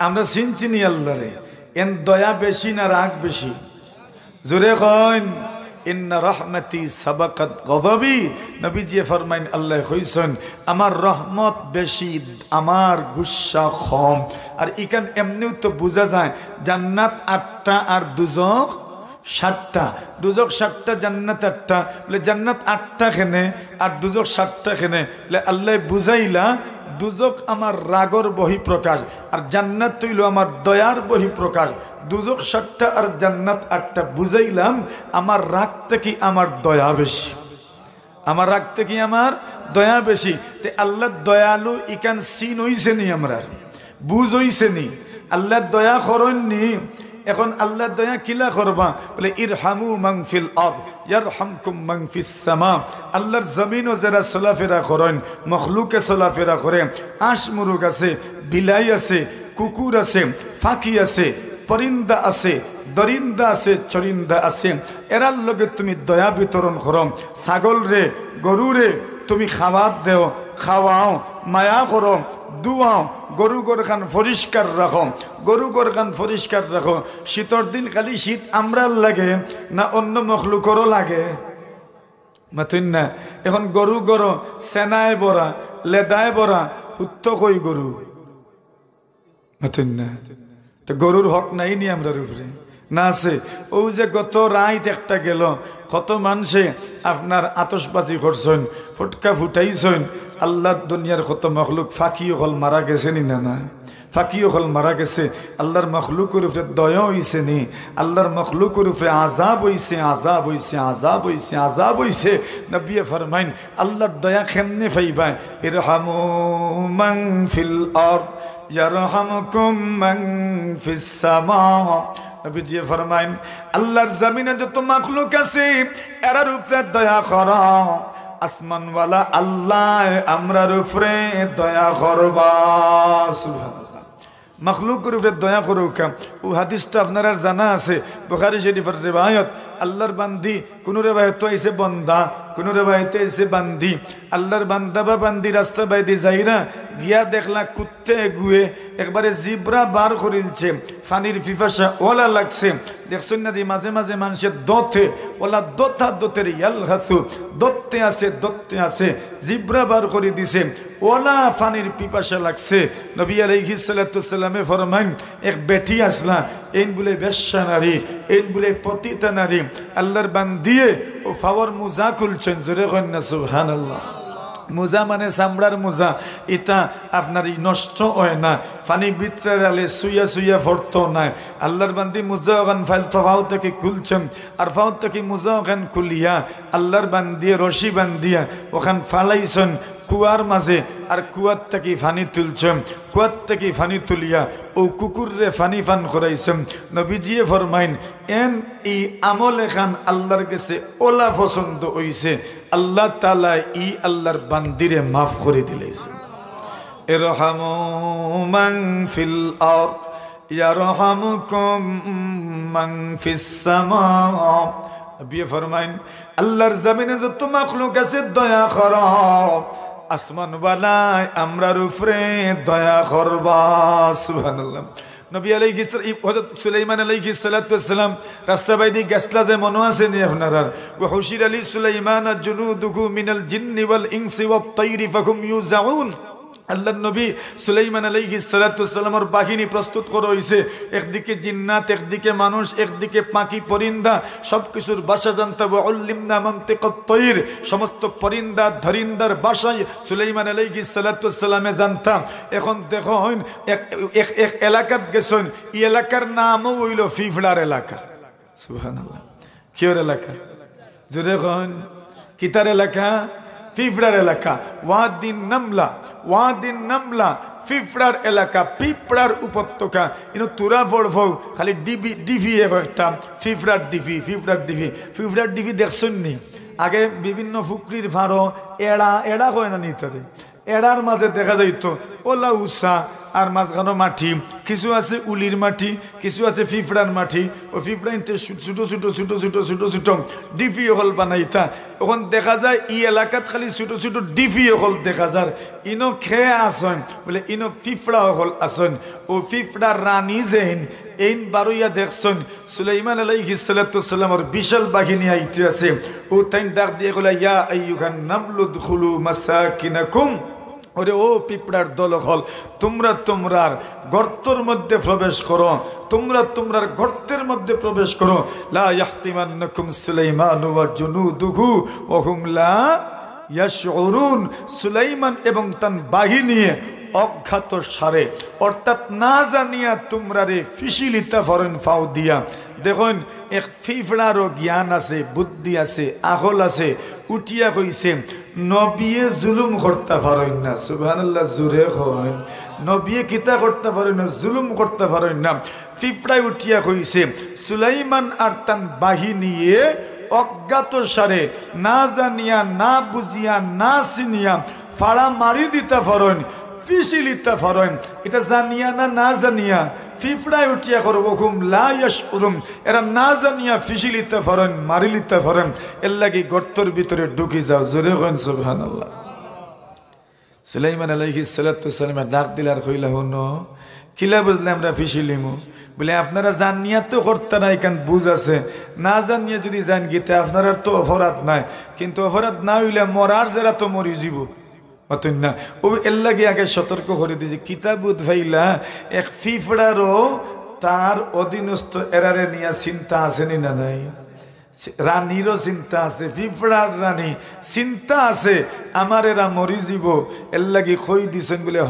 আমরা চিনি আল্লাহরে, এন দয়া বেশি না রাগ বেশি? জোরে কইন ইন্না রহমতি সাবাকাত গযবি। নবীজি ফরমাইন আল্লাহ কইছেন আমার রহমত বেশি, আমার গুসা কম। আর ইখান এমনিও তো বোঝা যায় জান্নাত 8টা আর দুজক 7টা, দুজক 7টা জান্নাত 8টা, বলে জান্নাত 8টা খেনে আর দুজক 7টা খেনে, বলে আল্লাহ বুঝাইলা দুজক আমার রাগর বহিঃপ্রকাশ আর জান্নাত হইল আমার দয়ার বহিঃপ্রকাশ। দুজক 7টা আর জান্নাত 8টা, বুঝাইলাম আমার রাগ থেকে আমার দয়া বেশি, আমার রাগ থেকে আমার দয়া বেশি। তে আল্লাহ দয়ালু ইকান সিন হইছে নি, আমরা বুঝ হইছে নি, আল্লাহ দয়া করেননি। এখন আল্লাহ দয়া কিলা করবা বলে ইরহামু মান ফিল আরদ ইয়ারহামকুম মান ফিস সামা। আল্লাহর জমিনও যারা চলাফেরা করেন, মখলুকে চলাফেরা করে, আঁশ মুরুগ আছে, বিলাই আছে, কুকুর আছে, ফাঁকি আছে, পরিন্দা আছে, দরিন্দা আছে, চরিন্দা আছে, এরার লগে তুমি দয়া বিতরণ করো। ছাগল রে, গরু রে তুমি খাবার দেও, খাওয়াও, মায়া করো, দুয়াও, গরু গরখান পরিষ্কার রাখো, গরু গরখান পরিষ্কার রাখো। শীতর দিন খালি শীত আমরার লাগে না অন্য মখলুকরও লাগে? মাতুন না। এখন গরু গরো সেনায় বরা, লেদায় বরা, উত্ত কই গরু মাতুন না। তো গরুর হক নাই নি আমরার উপরে না আছে? ও যে গত রাত একটা গেল, কত মানুষে আপনার আতশবাজি করছেন, ফুটকা ফুটাইছেন, আল্লাহ দুনিয়ার কত মখলুক ফাঁকিও হল মারা গেছে নি না? না, ফাঁকিও হল মারা গেছে। আল্লাহর মখলুকের উপরে দয়া হইছে নি? আল্লাহর মখলুকের উপরে আজাব হইছে, আজাব হইছে, আজাব হইছে, আজাব হইছে। নবী ফরমাইন আল্লাহর দয়া কেমনে পাইবা? ইরহামু মান ফিল আরদ ইয়ারহামকুম মান ফিস সামা। নবীজি ফরমাইন আল্লাহর জমিনে যত মাখলুক আছে এরার উপরে দয়া করো। আসমানওয়ালা আল্লাহ আমরার উপরে দয়া করবা। সুবহানাল্লাহ। মখলুকের উপরে দয়া করুক। ও হাদিসটা আপনারা জানা আছে, বুখারী শরীফের রিওয়ায়াত। আল্লাহর বান্দি, কোন রিওয়ায়াতে আইছে বান্দা, কোন রিওয়ায়াতে আইছে বান্দি। আল্লাহর বান্দা বা বান্দি রাস্তা বাইদি যাইরা গিয়া দেখলা কুত্তে গুয়ে একবারে জিব্রা বার করিলছে, ফানির পিপাসা ওলা লাগছে। দেখছেন না যে মাঝে মাঝে মানুষের দতে ওলা দতা দতের ইয়ালহাসু, দত্তে আছে, দত্তে আছে, জিব্রা বার করে দিছে, ওলা ফানির পিপাসা লাগছে। নবী আলাইহিস সালাতু সালামে ফরমাইন এক বেটি আসলা, এইন বলে বেশ্যা নারী, এইন বলে পতিতা নারী। আল্লাহর বান্দিয়ে ও ফাওয়ার মুজা খুলছেন, জোরে কন্যা সুবহানাল্লাহ। মোজা মানে চামড়ার মোজা, এটা আপনার নষ্ট হয় না, পানি ভিতরে রাখলে সুইয়া সুইয়া ভরত নাই। আল্লাহর বান্দি মোজা ওখান ফাইলতো ফাও থেকে খুলছেন, আর ফাও থেকে মোজা ওখান খুলিয়া আল্লাহর বান্দিয়ে রশি বান্দিয়া ওখান ফালাইছেন কুয়ার মাঝে, আর কুয়ার থেকে ফানি তুলছেন, কুয়ার থেকে ফানি তুলিয়া ও কুকুররে ফানি ফান করাইছেন। নবীজিয়ে ফরমাইন এন এই আমল এখান আল্লাহর কাছে ওলা পছন্দ হইছে, আল্লাহ তাআলা ই আল্লাহর বান্দিরে মাফ করে দিলেছে। ইরহামু মান ফিল আরদ ইয়ারহামুকুম মান ফিস সামা। নবী ফরমাইন আল্লাহর জমিনে যত মাখলুক আছে দয়া করো, আসমানওয়ালা আমরার উপরে দয়া করবা। সুবহানাল্লাহ। নবী আলাইহিস হযরত সুলাইমান আলাইহিস সালাতু ওয়াসসালাম রাস্তা বাইদি গেছলা যে মনে আছে নি আপনারা? ওয়া হুশির আলী সুলাইমান জুনুদুহু মিনাল জিন্নি ওয়াল ইনসি ওয়াত তায়রি ফাহুম ইউজাউন। আল্লাহর নবী সুলাইমান আলাইহিস সালাতু ওয়াসসালামের বাহিনী প্রস্তুত করা হয়েছে। একদিকে জিন্নাত, একদিকে মানুষ, একদিকে পাখি পরিন্দা, সবকিছুর ভাষা জানতে হবে। উল্লিমনা মানতিকাত তায়র, সমস্ত পরিন্দা ধরিন্দার ভাষায় সুলাইমান আলাইহিস সালাতু ওয়াসসালামে জানতাম। এখন দেখুন এক এলাকাত গেছেন, এই এলাকার নামও হইল ফিফড়ার এলাকা। সুবহানাল্লাহ। কিয়র এলাকা? জোরে কোন কিতার এলাকা? ফিফড়ার এলাকা। ওয়াদিন নামলা, ওয়াদিন নামলা ফিফড়ার এলাকা, পিঁপড়ার উপত্যকা। কিন্তু তোরা পড়ব খালি ডিবি ডিভি একটা ফিফড়ার ডিভি, ফিফড়ার ডিভি, ফিফড়ার ডিভি দেখছেন নি? আগে বিভিন্ন ফুকরির ফাঁড়ো এড়া, এড়া কয় না নিতরে, এড়ার মাঝে দেখা যাইত ওলা উষা আর মাঝখানো মাটি, কিছু আছে উলির মাটি, কিছু আছে ফিফড়ার মাটি। ও ফিফড়াইতে ছোটো ছোটো ছোটো ছোটো ছোটো ছোটো ডিপি হল বানাইতা। ওখান দেখা যায় ই এলাকাত খালি ছোটো ছোটো ডিপি হল দেখা যায়। ইনো খেয়ে আসন বলে ইনো ফিফড়া হল আসন। ও ফিফড়ার রানী যেন এইন বারুইয়া দেখছেন সুলাইমান আলাইহিস সালাতু ওয়াসসালামের বিশাল বাহিনী আইতে আছে। ও তাই ডাক দিয়ে গলা ইয়া আইয়ুহান নামলু দুখুলু মাসাকিনাকুম। ওরে ও পিঁপড়ার দল হল, তোমরা তোমরার গর্তের মধ্যে প্রবেশ করো, তোমরা তোমরার গর্তের মধ্যে প্রবেশ করো। লা ইয়াহতিমান্নাকুম সুলাইমান ওয়া জুনুদুহু ওয়া হুম লা ইয়াশউরুন। সুলাইমান এবং তার বাহিনী অজ্ঞাত সারে অর্থাৎ না জানিয়া তোমরা রে ফিসিলিতা ফরেন ফাও দিয়া। দেখুন এক ফিফড়ারও জ্ঞান আছে, বুদ্ধি আছে, আকল আছে। উঠিয়া কইছে নবিয়ে জুলুম করতে পারেন না। সুবহানাল্লাহ, জোরে হয়। নবিয়ে কিতা করতে পারেন না, জুলুম করতে পারেন না। পিঁপড়ায় উঠিয়া কইছে সুলাইমান আর তার বাহিনী অজ্ঞাত সারে না জানিয়া না বুঝিয়া না চিনিয়া ফাড়া মারি দিতে পারেন, ফিসিলিতে পারেন, এটা জানিয়া না জানিয়া পিঁপড়ায় উঠিয়া করবো হুম লাইয়াশউরুম, এরা না জানিয়া ফিসিলিতে পারেন, মারিলিতে পারেন, এর লাগি গর্তর ভিতরে ঢুকি যাও। জোরে কইন সুবহানাল্লাহ। সুলাইমান আলাইহিস সালাতু সালাম ডাক দিলার কইলা হনো কিলা বুঝলে আমরা ফিসিলিমু, বলে আপনারা জানিয়া তো করতে না, এখান বুঝ আছে, না জানিয়া যদি জান গীতে আপনারা তো অপরাধ নাই, কিন্তু অপরাধ না হইলে মরার যারা তো মরি যাব অতন না। ও এর লাগে আগে সতর্ক করে দিয়েছে কিতাবুদ ভাইলা এক ফিফড়ারও তার অধীনস্থ এরারে নিয়ে চিন্তা আসেনি না নাই, রানীরও চিন্তা আছে, পিঁপড়ার রানী চিন্তা আছে আমার এরা মরি যাব, এর লাগি কই দিছেন বলে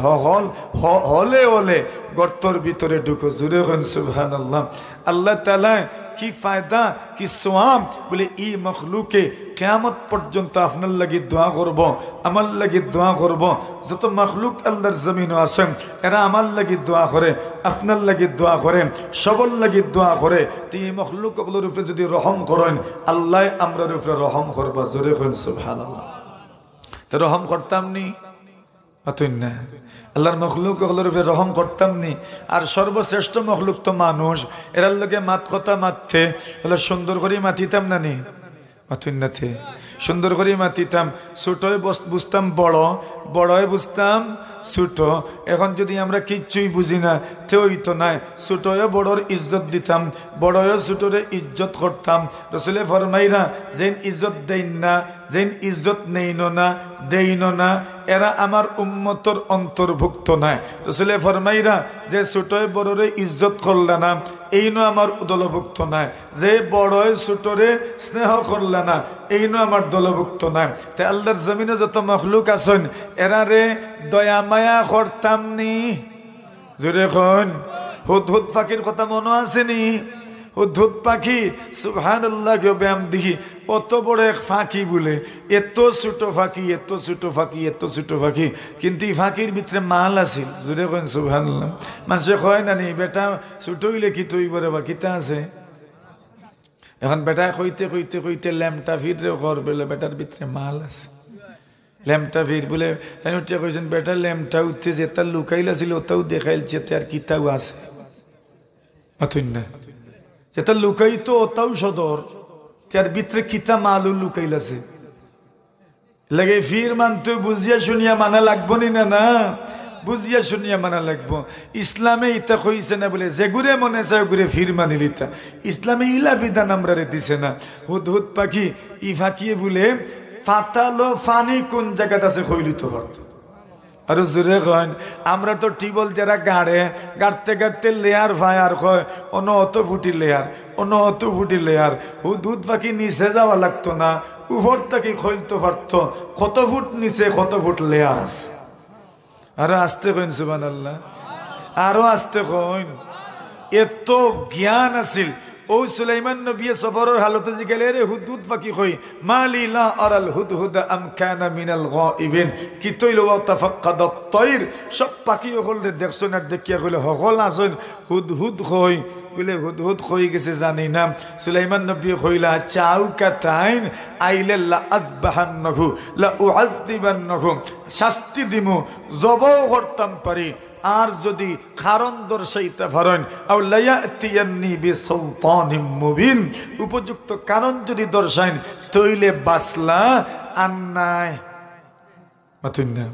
হলে হলে গর্তর ভিতরে ঢুকো। জুড়ে হন সুবহানাল্লাহ। আল্লাহ তাআলা কি ফায়দা কি সোয়াব বলে ই মখলুকে কিয়ামত পর্যন্ত আপনার লাগি দোয়া করব, আমার লাগি দোয়া করব, যত মখলুক আল্লাহর জমিনে আছেন এরা আমার লাগি দোয়া করে, আপনার লাগি দোয়া করে, সবল লাগি দোয়া করে। তুই মখলুক ওগুলোর উপরে যদি রহম করেন আল্লাহ আমরার উপরে রহম করবা। জোরে কইন সুবহানাল্লাহ। তো রহম করতাম নি না, আল্লাহর মখলুক ওগুলোর উপরে রহম করতাম নি। আর সর্বশ্রেষ্ঠ মখলুক তো মানুষ, এরার লোকে মাত কথা মারতে হলে সুন্দর করে মাতিতাম না নি, মাতুন্নাতে সুন্দর করে মাতিতাম, ছোটয় বুঝতাম বড়, বড়য় বুঝতাম ছোট। এখন যদি আমরা কিচ্ছুই বুঝি না তেই তো নাই, ছোটয় বড়র ইজ্জত দিতাম, বড়য় ছোটরে ইজ্জত করতাম। রসুলে ফরমাইরা যেন ইজ্জত দেইন না, যেন ইজ্জত নেইন না দেইন না, এরা আমার উম্মতর অন্তর্ভুক্ত নাই। রসুলে ফরমাইরা যে ছোটয় বড়রে ইজ্জত করলে না এই নো আমার দলভুক্ত নাই, যে বড়য় ছোটরে স্নেহ করলে না এই নো আমার দলভুক্ত নাই। তাই আল্লাহর জমিনে যত মখলুক আছেন এরারে দয়া মায়া করতাম নি। জোরে কোন হুদহুদ পাখির কথা মনে আসেনি? হুদহুদ পাখি সুবহানাল্লাহ বিহামদিহি কত বড় এক ফাঁকি বলে, এত ছোট ফাঁকি, এত ছোট ফাঁকি, এত ছোট ফাঁকি, কিন্তু এই ফাঁকির ভিতরে মাল আছিল। জোরে কইন সুবহানাল্লাহ। মানুষে কয় না নি বেটা ছোট হইলে কি তৈব রে বা কিতা আছে। এখন বেটা কইতে কইতে কইতে ল্যাম্পটা ফিরে ঘর বেলে বেটার ভিতরে মাল আছে। ল্যাম্পটা ফির বলে উঠিয়া কইছেন বেটা ল্যাম্পটা উঠছে যেটা লুকাইল ছিল ওটাও দেখাইলছে, আর কিতাও আছে অথই না, যেটা লুকাইতো ওটাও সদর, তার ভিতরে কিতা মালও লুকাইল আছে। লাগে ফির মানতে বুঝিয়া শুনিয়া মানা লাগবো নি না? না, বুঝিয়া শুনিয়া মানা লাগবো। ইসলামে ইতা কইছে না বলে যে ঘুরে মনে চায় ঘুরে ফির মানিলিতা। ইসলামে ইলা বিধান আমরা দিছে না। হুদহুদ পাখি ই ফাঁকিয়ে বলে ফাতালো ফানি কোন জায়গাতে আছে কইলিত পারত। আর জোরে কন আমরা তো টিবল যারা গাড়তে গাড়তে লেয়ার ফায়ার কয় অন্য অত ফুটি লেয়ার, অন্য অত ফুটি লেয়ার। হুদহুদ পাখি নিচে যাওয়া লাগতো না, উপর থেকে খইলতে পারত কত ফুট নিচে কত ফুট লেয়ার আছে। আরো আসতে কইন সুবহানাল্লাহ, আরো আসতে কইন। এত জ্ঞান আছিল। ও সুলাইমান নবী সফরের হালতে জিগালে রে হুদহুদ পাখি কই মালি লা আরাল হুদহুদ আম কানা মিনাল গায়িবিন কি তৈল ওয়া তাফাক্কাদ আত-তায়র। সব পাখি হলরে দেখছন আর দেখিয়া কইলে হকল আসন হুদহুদ কই বলে হুদহুদ কই গেছে জানি না। সুলাইমান নবী কইলা চাউ কাতাইন আইলে লা আসবাহান্নাহু লা উআযিবান্নাহু, শাস্তি দিমু জবাও করতাম পারি আর যদি কারণ দর্শাইতে পারেন আও লায়াতিয়ান্নি বিসুলতানিম মুবিন, উপযুক্ত কারণ যদি দর্শাইন তইলে বাসলা আন্নায় মাতুন্না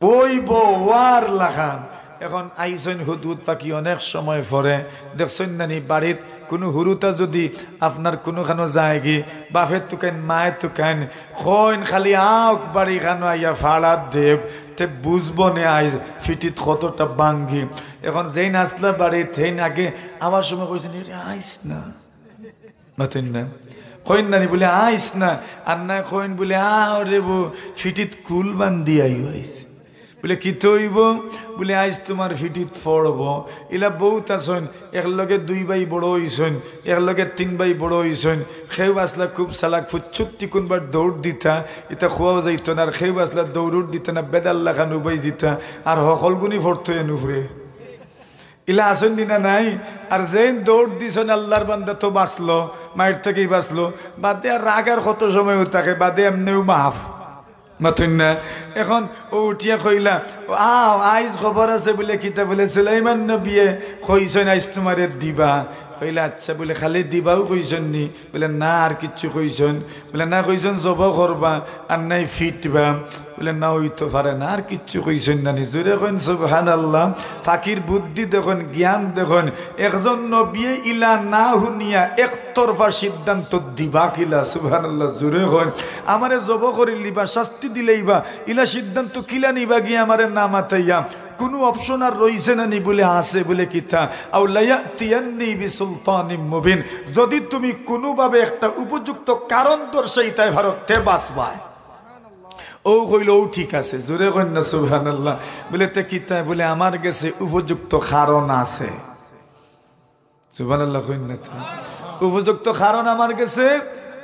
ওইব ওয়ার লাগান। এখন আইসেন হুদহুদ পাখি অনেক সময় পরে দেখছেন নানি বাড়িত কোনো হুরুতা যদি আপনার কোনোখানো যায় গি বাপের তুকেন মায়ের তুকেন কইন খালি আওক বাড়ি খানো আইয়া ফাড়াত দেব তে বুঝবো নে আই ফিটিত কতটা বাঙ্গি। এখন যেই নাচলা বাড়িত সেইন আগে আমার সময় কইছেন আইস না মাতেন না কইন নানি বলে আইস না, আর না কইন বলে আরে বো ফিটিত কুল বান্ধি আইও আইস বলে কি তৈব বলে আইস তোমার ফিটিত ফড়ব। এলা বহুত আসন, একলগে 2 ভাই বড় হইসন, একলগে 3 ভাই বড় হইসন। খেউ আসলা খুব সালাক ফুচ্ছুত্তি কোনবার দৌড় দিতা, এটা খোয়াও যাইত না। আর খেউ আসলা দৌড় দিত না, বেদাল্লা খান উবাই জিতা আর হকল গুনি ফরত নুফরে ইলা আসেন দিনা নাই। আর যে দৌড় দিছেন আল্লাহর বান্দা তো বাঁচলো, মায়ের থেকেই বাঁচলো, বাদে আর রাগ আর কত সময় থাকে, বাদে এমনিও মাফ মাথুন না। এখন ও উঠিয়া কইলা আইজ খবর আছে বলে কিতা বলে সুলাইমান নবিয়ে কইছেন আইজ তোমারে দিবা। কইলা আচ্ছা বলে খালি দিবাও কইছেন নি? বলে না আর কিচ্ছু কইছেন? বলে না কইছেন জব করবা আর নাই ফিটবা। বলে না ওই তো পারে না, আর কিচ্ছু কইছেন না নি? জোরে কইন সুবহানাল্লাহ। ফাকির বুদ্ধি দেখুন, জ্ঞান দেখুন। একজন নবিয়ে ইলা না শুনিয়া একতরফা সিদ্ধান্ত দিবা কিলা? সুবহানাল্লাহ, জোরে কইন। আমারে জব করিলিবা, শাস্তি দিলেইবা, ইলা সিদ্ধান্ত কিলা নিবা গিয়ে আমারে না মাতাইয়া? কোনো অপশন আর রইছে না নি? বলে আছে বলে কিতা আউলায়াতিয়ান্নি বিসুলতানিম মুবিন। যদি তুমি কোনোভাবে একটা উপযুক্ত কারণ দর্শাইতাই ভারতে বাঁচবায়। ও কইল ও ঠিক আছে, জোরে কন্যা সুবহানাল্লাহ। বলে তে কিতা? বলে আমার কাছে উপযুক্ত কারণ আছে। সুবহানাল্লাহ কন্যা, উপযুক্ত কারণ আমার কাছে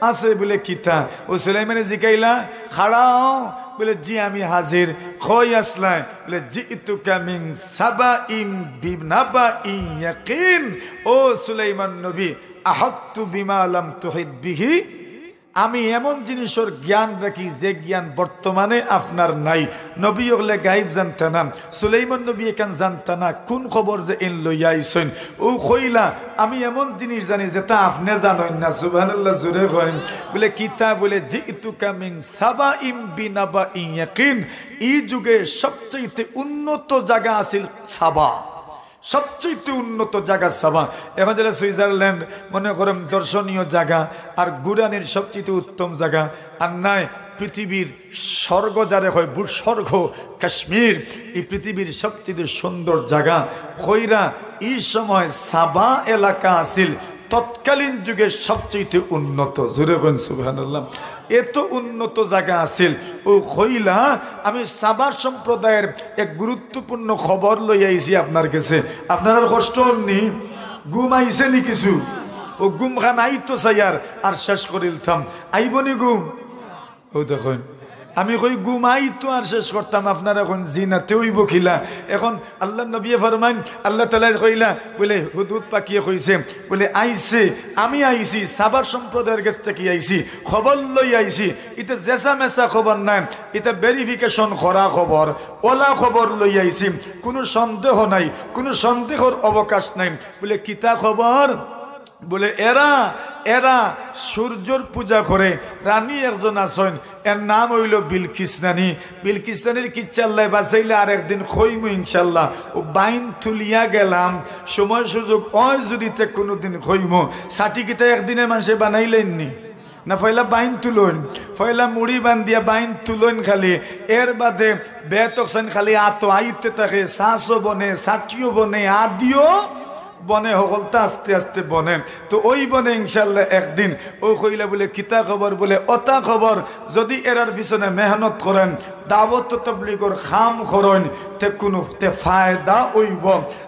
আছে। বলে কিতা? ও সুলাইমানে জিকাইলা খাড়াও। বলে জি আমি হাজির। কই আসলাই? বলে জিতুকা মিন সাবাইন বিনাবাইন ইয়াকিন। ও সুলাইমান নবী, আহাত্তু বিমা লাম তুহিত বিহি। আমি এমন জিনিসের জ্ঞান রাখি যে জ্ঞান বর্তমানে আপনার নাই। নবী হলে গাইব জানতে না, সুলাইমান নবী এখান জানতে না কোন খবর যে এন লইয়া আইছেন। ও কইলা আমি এমন জিনিস জানি যেটা আপনি জানেন না। সুবহানাল্লাহ, জোরে কইন। বলে কিতা? বলে জিতুকা মিন সাবাইন বিনাবাইন ইয়াকিন। এই যুগে সবচেয়ে উন্নত জায়গা আছিল সাবা, সবচেয়ে উন্নত জায়গা সাবা। এখন যেটা সুইজারল্যান্ড মনে করেন দর্শনীয় জায়গা, আর গুরানের সবচেয়ে উত্তম জায়গা। আর নাই পৃথিবীর স্বর্গ যারে হয়, ভূস্বর্গ কাশ্মীর, এই পৃথিবীর সবচেয়ে সুন্দর জায়গা। কইরা এই সময় সাবা এলাকা আছিল তৎকালীন যুগে সবচেয়ে উন্নত। জোরে বলেন সুবহানাল্লাহ। এত উন্নত জায়গা আছিল। ও কইলা আমি সাবা সম্প্রদায়ের এক গুরুত্বপূর্ণ খবর লই আইছি আপনার কাছে। আপনার আর কষ্ট হননি? ঘুম আইছে নি কিছু? ও ঘুম খান আইতো চাইয়ার আর শেষ করিলতাম। আইবনি ঘুম? ও দেখুন, আমি কই ঘুমাই তো আর শেষ করতাম, আপনারা এখন জিনাতে হইব খিলা। এখন আল্লাহ নবী ফরমান, আল্লাহ তাআলা কইলা বলে হুদুদ পাকিয়ে কইছে বলে আইছে, আমি আইছি সাবার সম্প্রদায়ের কাছ থেকে আইছি, খবর লই আইছি। এটা জেসা মেসা খবর নাই, এটা ভেরিফিকেশন করা খবর, ওলা খবর লই আইছি। কোনো সন্দেহ নাই, কোনো সন্দেহর অবকাশ নাই। বলে কিতা খবর? বলে এরা এরা সূর্যর পূজা করে। রানী একজন আছেন, এর নাম হইল বিলকিস রানী। বিলকিস রানীর কিচ্ছাল্লাহ বাঁচাইলে আর একদিন খইমু ইনশাল্লাহ। ও বাইন তুলিয়া গেলাম, সময় সুযোগ হয় যদি তে কোনোদিন খইমু। সার্টিফিকেট একদিনে মানুষে বানাইলেননি না, পয়লা বাইন তুলন, পয়লা মুড়ি বান্ধিয়া বাইন তুলন খালি। এর বাদে বেতকছেন খালি আতো আইতে থাকে, শাঁসও বনে, সাটিও বনে, আদিও বনে, সকলটা আস্তে আস্তে বনে। তো ওই বনে ইনশাল্লাহ একদিন। ও কইলা বলে কিতা খবর? বলে অতা খবর, যদি এরার পিছনে মেহনত করেন, দাওয়াত তাবলীগের খাম করেন, তে কোনো তে ফায়দা হইব।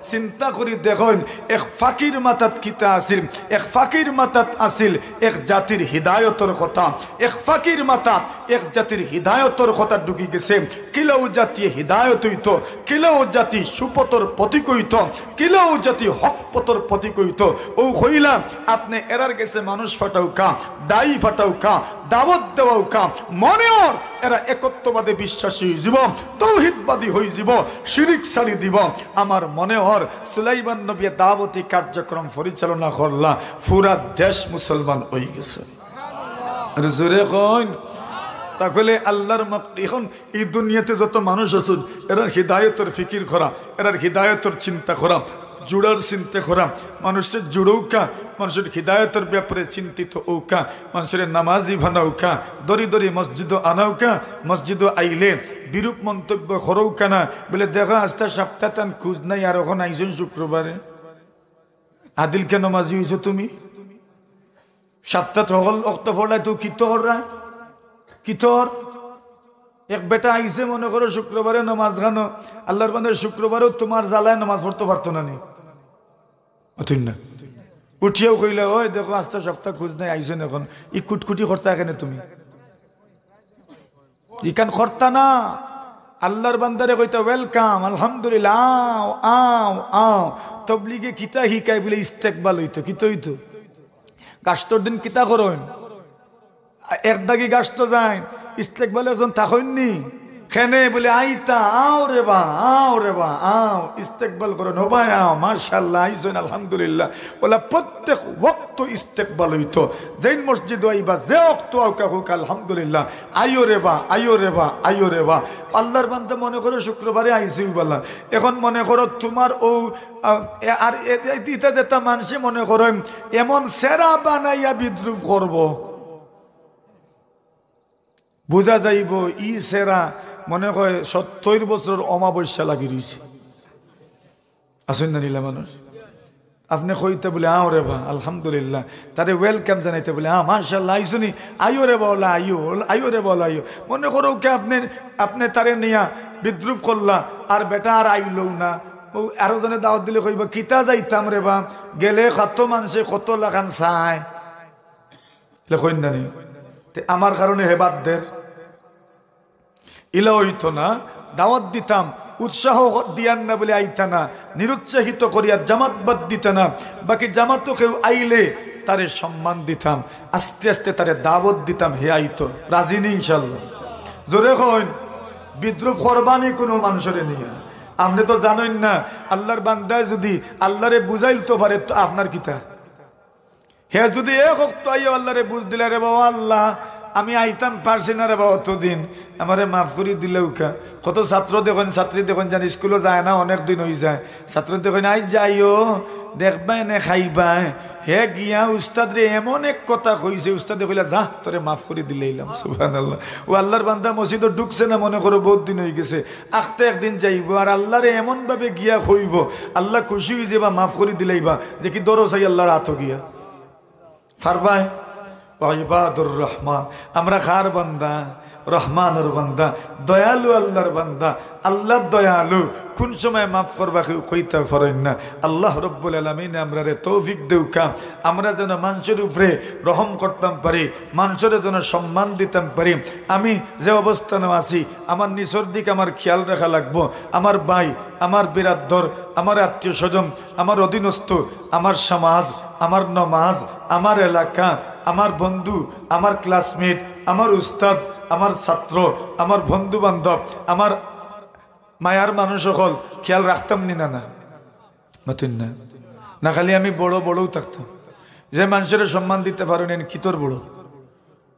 চিন্তা করি দেখুন, এক ফাকির মাথাত কিতা আছিল? এক ফাকির মাথাত আছিল এক জাতির হিদায়তর কথা। এক ফাকির মাথাত এক জাতির হিদায়তর কথা ঢুকি গেছে। কিলাও জাতি হিদায়ত হইত, কিলাও জাতি সুপতর প্রতীক হইত, কিলাও জাতি হক পতর প্রতীক হইত। ও কইলা আপনি এরার গেছে মানুষ ফাটাও কা, দায়ী ফাটাও কা, দাওয়াত দেওয়াও কা, মনে ওর এরা একত্ববাদে বিশ্বাসী হয়ে যাব, তৌহিদবাদী হয়ে যাব, শিরিক ছাড়ি দিব। আমার মনে হর সুলাইমান নবী দাওয়াতি কার্যক্রম পরিচালনা করলা, পুরা দেশ মুসলমান হয়ে গেছে। জোরে কইন। তাহলে আল্লাহর এখন এই দুনিয়াতে যত মানুষ আছেন, এরার হৃদায়তের ফিকির করা, এরার হৃদায়তের চিন্তা করা, জুড়ার চিন্তা করা, মানুষের জুড়ৌকা, মানুষের হৃদায়তের ব্যাপারে চিন্তিত ওকা, মানুষের নামাজি বানাউকা, দরি দরি মসজিদ আনাউকা, মসজিদ আইলে বিরূপ মন্তব্য করৌকা না। বলে দেখা আস্তে সপ্তাহ খুঁজ নাই, আর এখন আইসেন শুক্রবারে আদিল কে নামাজি হয়েছ তুমি? সপ্তাহ হল অক্ত ফলায় তো কিতর রায় কিতর। এক বেটা আইসে মনে করো শুক্রবারে নামাজ গানো, আল্লাহর বান্দার শুক্রবারেও তোমার জ্বালায় নামাজ পড়তে পারতো না নি? না উঠিয়াও কইলে ওই দেখো আস্তে সপ্তাহ খোঁজ নাই, আইসেন এখন ই কুটকুটি করতা এখানে তুমি? ইকান করতা না। আল্লাহর বান্দারে কইতা ওয়েলকাম, আলহামদুলিল্লাহ, আও আও আও। তবলিগে কিতা হিকাই বলে ইস্তেকবাল হইতো, কিতা হইতো? গাছটোর দিন কিতা করেন, এক দাগি গাছ তো যায়, ইস্তেকবাল একজন থাকেননি খেনে বলে আইতা আও রে বা আও ইস্তেকবাল করেন, ও ভাই আও মাশাআল্লাহ আইছেন আলহামদুলিল্লাহ বলে প্রত্যেক ওয়াক্ত ইস্তেকবাল হইতো। যেই মসজিদ আইবা যে ওয়াক্ত আউকা হোক আলহামদুলিল্লাহ আইও রে বা আইও রে বা আইও রে বা। আল্লাহর বান্দা মনে করো শুক্রবারে আইছি বলা, এখন মনে করো তোমার ও আর দিতে যেটা মানুষে মনে করেন এমন সেরা বানাইয়া বিদ্রুপ করব, বোঝা যাইব ই সেরা মনে হয় 70 বছর অমাবস্যা লাগি রয়েছে। আসেন না নিলা মানুষ, আপনি কইতে বলে আও রে বা আলহামদুলিল্লাহ, তারে ওয়েলকাম জানাইতে বলে মাশাআল্লাহ আইসুনি আইও রে বলা আইও রে বলা আইও। মনে করো কে আপনি তারে নিয়া বিদ্রুপ করলা আর বেটা আর আইলও না, আরো জনে দাওয়াত দিলে কইবা কিতা যাইতাম রে বা, গেলে কত মানুষে কত লাগান চায় কইন না নি আমার কারণে হেবাদদের ইলা হইতো না, দাওয়াত দিতাম উৎসাহ দিয়ান না বলে আইতা না, নিরুৎসাহিত করিয়া জামাত বাদ দিত না, বাকি জামাতও কেউ আইলে তারে সম্মান দিতাম, আস্তে আস্তে তারে দাওয়াত দিতাম, হে আইতো রাজি নেই ইনশাল্লাহ। জোরে কইন বিদ্রুপ করবানি কোনো মানুষের নিয়ে। আপনি তো জানেন না আল্লাহর বান্দায় যদি আল্লাহরে বুঝাইলতে পারে তো আপনার কিতা, হে যদি এক অক্ত আইয়া আল্লাহরে বুঝ দিলে রে বাবা আল্লাহ আমি আইতাম পারছি না রে বাবা অতদিন আমারে মাফ করি দিলেও কা। কত ছাত্র দেখেন ছাত্রী দেখেন জানি স্কুলে যায় না অনেক দিন হয়ে যায়, ছাত্র দেখেন আই যাইও দেখবাই নে খাইবাই, হে গিয়া উস্তাদ রে এমন এক কথা কইছে, উস্তাদে কইলা যা তোরে মাফ করে দিলেইলাম। সুবহানাল্লাহ। ও আল্লাহর বান্দা মসজিদে ঢুকছে না মনে করো বহুত দিন হয়ে গেছে, আখতে একদিন যাইব আর আল্লাহরে এমন ভাবে গিয়া কইব আল্লাহ খুশি হয়ে যাবা মাফ করে দিলেইবা যে কি দরো চাই আল্লাহর হাত গিয়া ফারবাই। ইবাদুর রহমান আমরা খার বান্দা, রহমানের বান্দা, দয়ালু আল্লাহর বান্দা। আল্লাহ দয়ালু, কোন সময় মাফ করবা কেউ কইতে পারেন না। আল্লাহ রব্বুল আলামিন আমরা রে তৌফিক দেউকা, আমরা যেন মানুষের উপরে রহম করতাম পারি, মানুষের যেন সম্মান দিতাম পারি। আমি যে অবস্থানে আছি আমার নিচের দিকে আমার খেয়াল রাখা লাগবো। আমার ভাই, আমার বিরাদর, আমার আত্মীয় স্বজন, আমার অধীনস্থ, আমার সমাজ, আমার নমাজ, আমার এলাকা, আমার বন্ধু, আমার ক্লাসমেট, আমার উস্তাদ, আমার ছাত্র, আমার বন্ধু বান্ধব, আমার মায়ার মানুষ সকল খেয়াল রাখতাম নি না নতুন না না খালি আমি বড় বড়ও থাকতাম, যে মানুষের সম্মান দিতে পারেন কি তোর বড়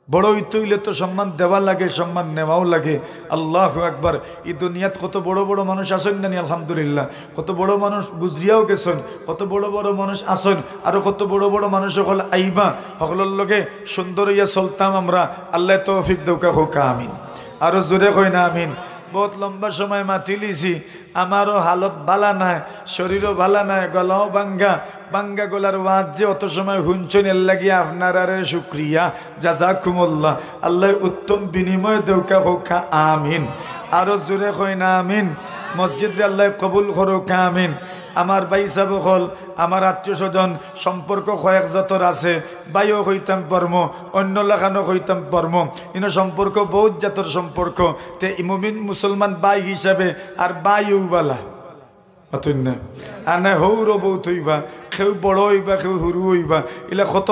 বড় হইতে হইলে তো সম্মান দেওয়া লাগে, সম্মান নেওয়াও লাগে। আল্লাহু আকবার। এই দুনিয়াত কত বড় বড় মানুষ আসেন না আলহামদুলিল্লাহ, কত বড় মানুষ গুজরিয়াও গেছেন, কত বড় বড় মানুষ আসেন, আরো কত বড় বড় মানুষ সকল আইবা, সকলের লগে সুন্দর হইয়া চলতাম আমরা। আল্লাহ তৌফিক দৌকা হোক আমিন। আরো জোরে কই না আমিন। বহুত লম্বা সময় মাতি লিছি, আমারও হালত ভালা নাই, শরীরও ভালা নাই, গলাও বাঙ্গা বাঙ্গা গলার ওয়াজ যে অত সময় হুঞ্চন এর লাগিয়া আপনার আরে শুক্রিয়া জাযাকুমুল্লাহ। আল্লাহ উত্তম বিনিময় দেউকা হোকা আমিন। আরো জোরে কই না আমিন। মসজিদ আল্লাহ কবুল করুক আমিন। আমার ভাই সাহেব হল, আমার আত্মীয় স্বজন সম্পর্ক কয়েক যতর আছে, ভাইও হইতাম পর্ম, অন্য লাগানো হইতাম পর্ম, ইনো সম্পর্ক বহুত জাতর সম্পর্ক। তে মুমিন মুসলমান ভাই হিসাবে আর ভাইও বালা অতন্য আনে হৌর বউ থইবা, কেউ বড় হইবা, কেউ হুরু হইবা, এলা কত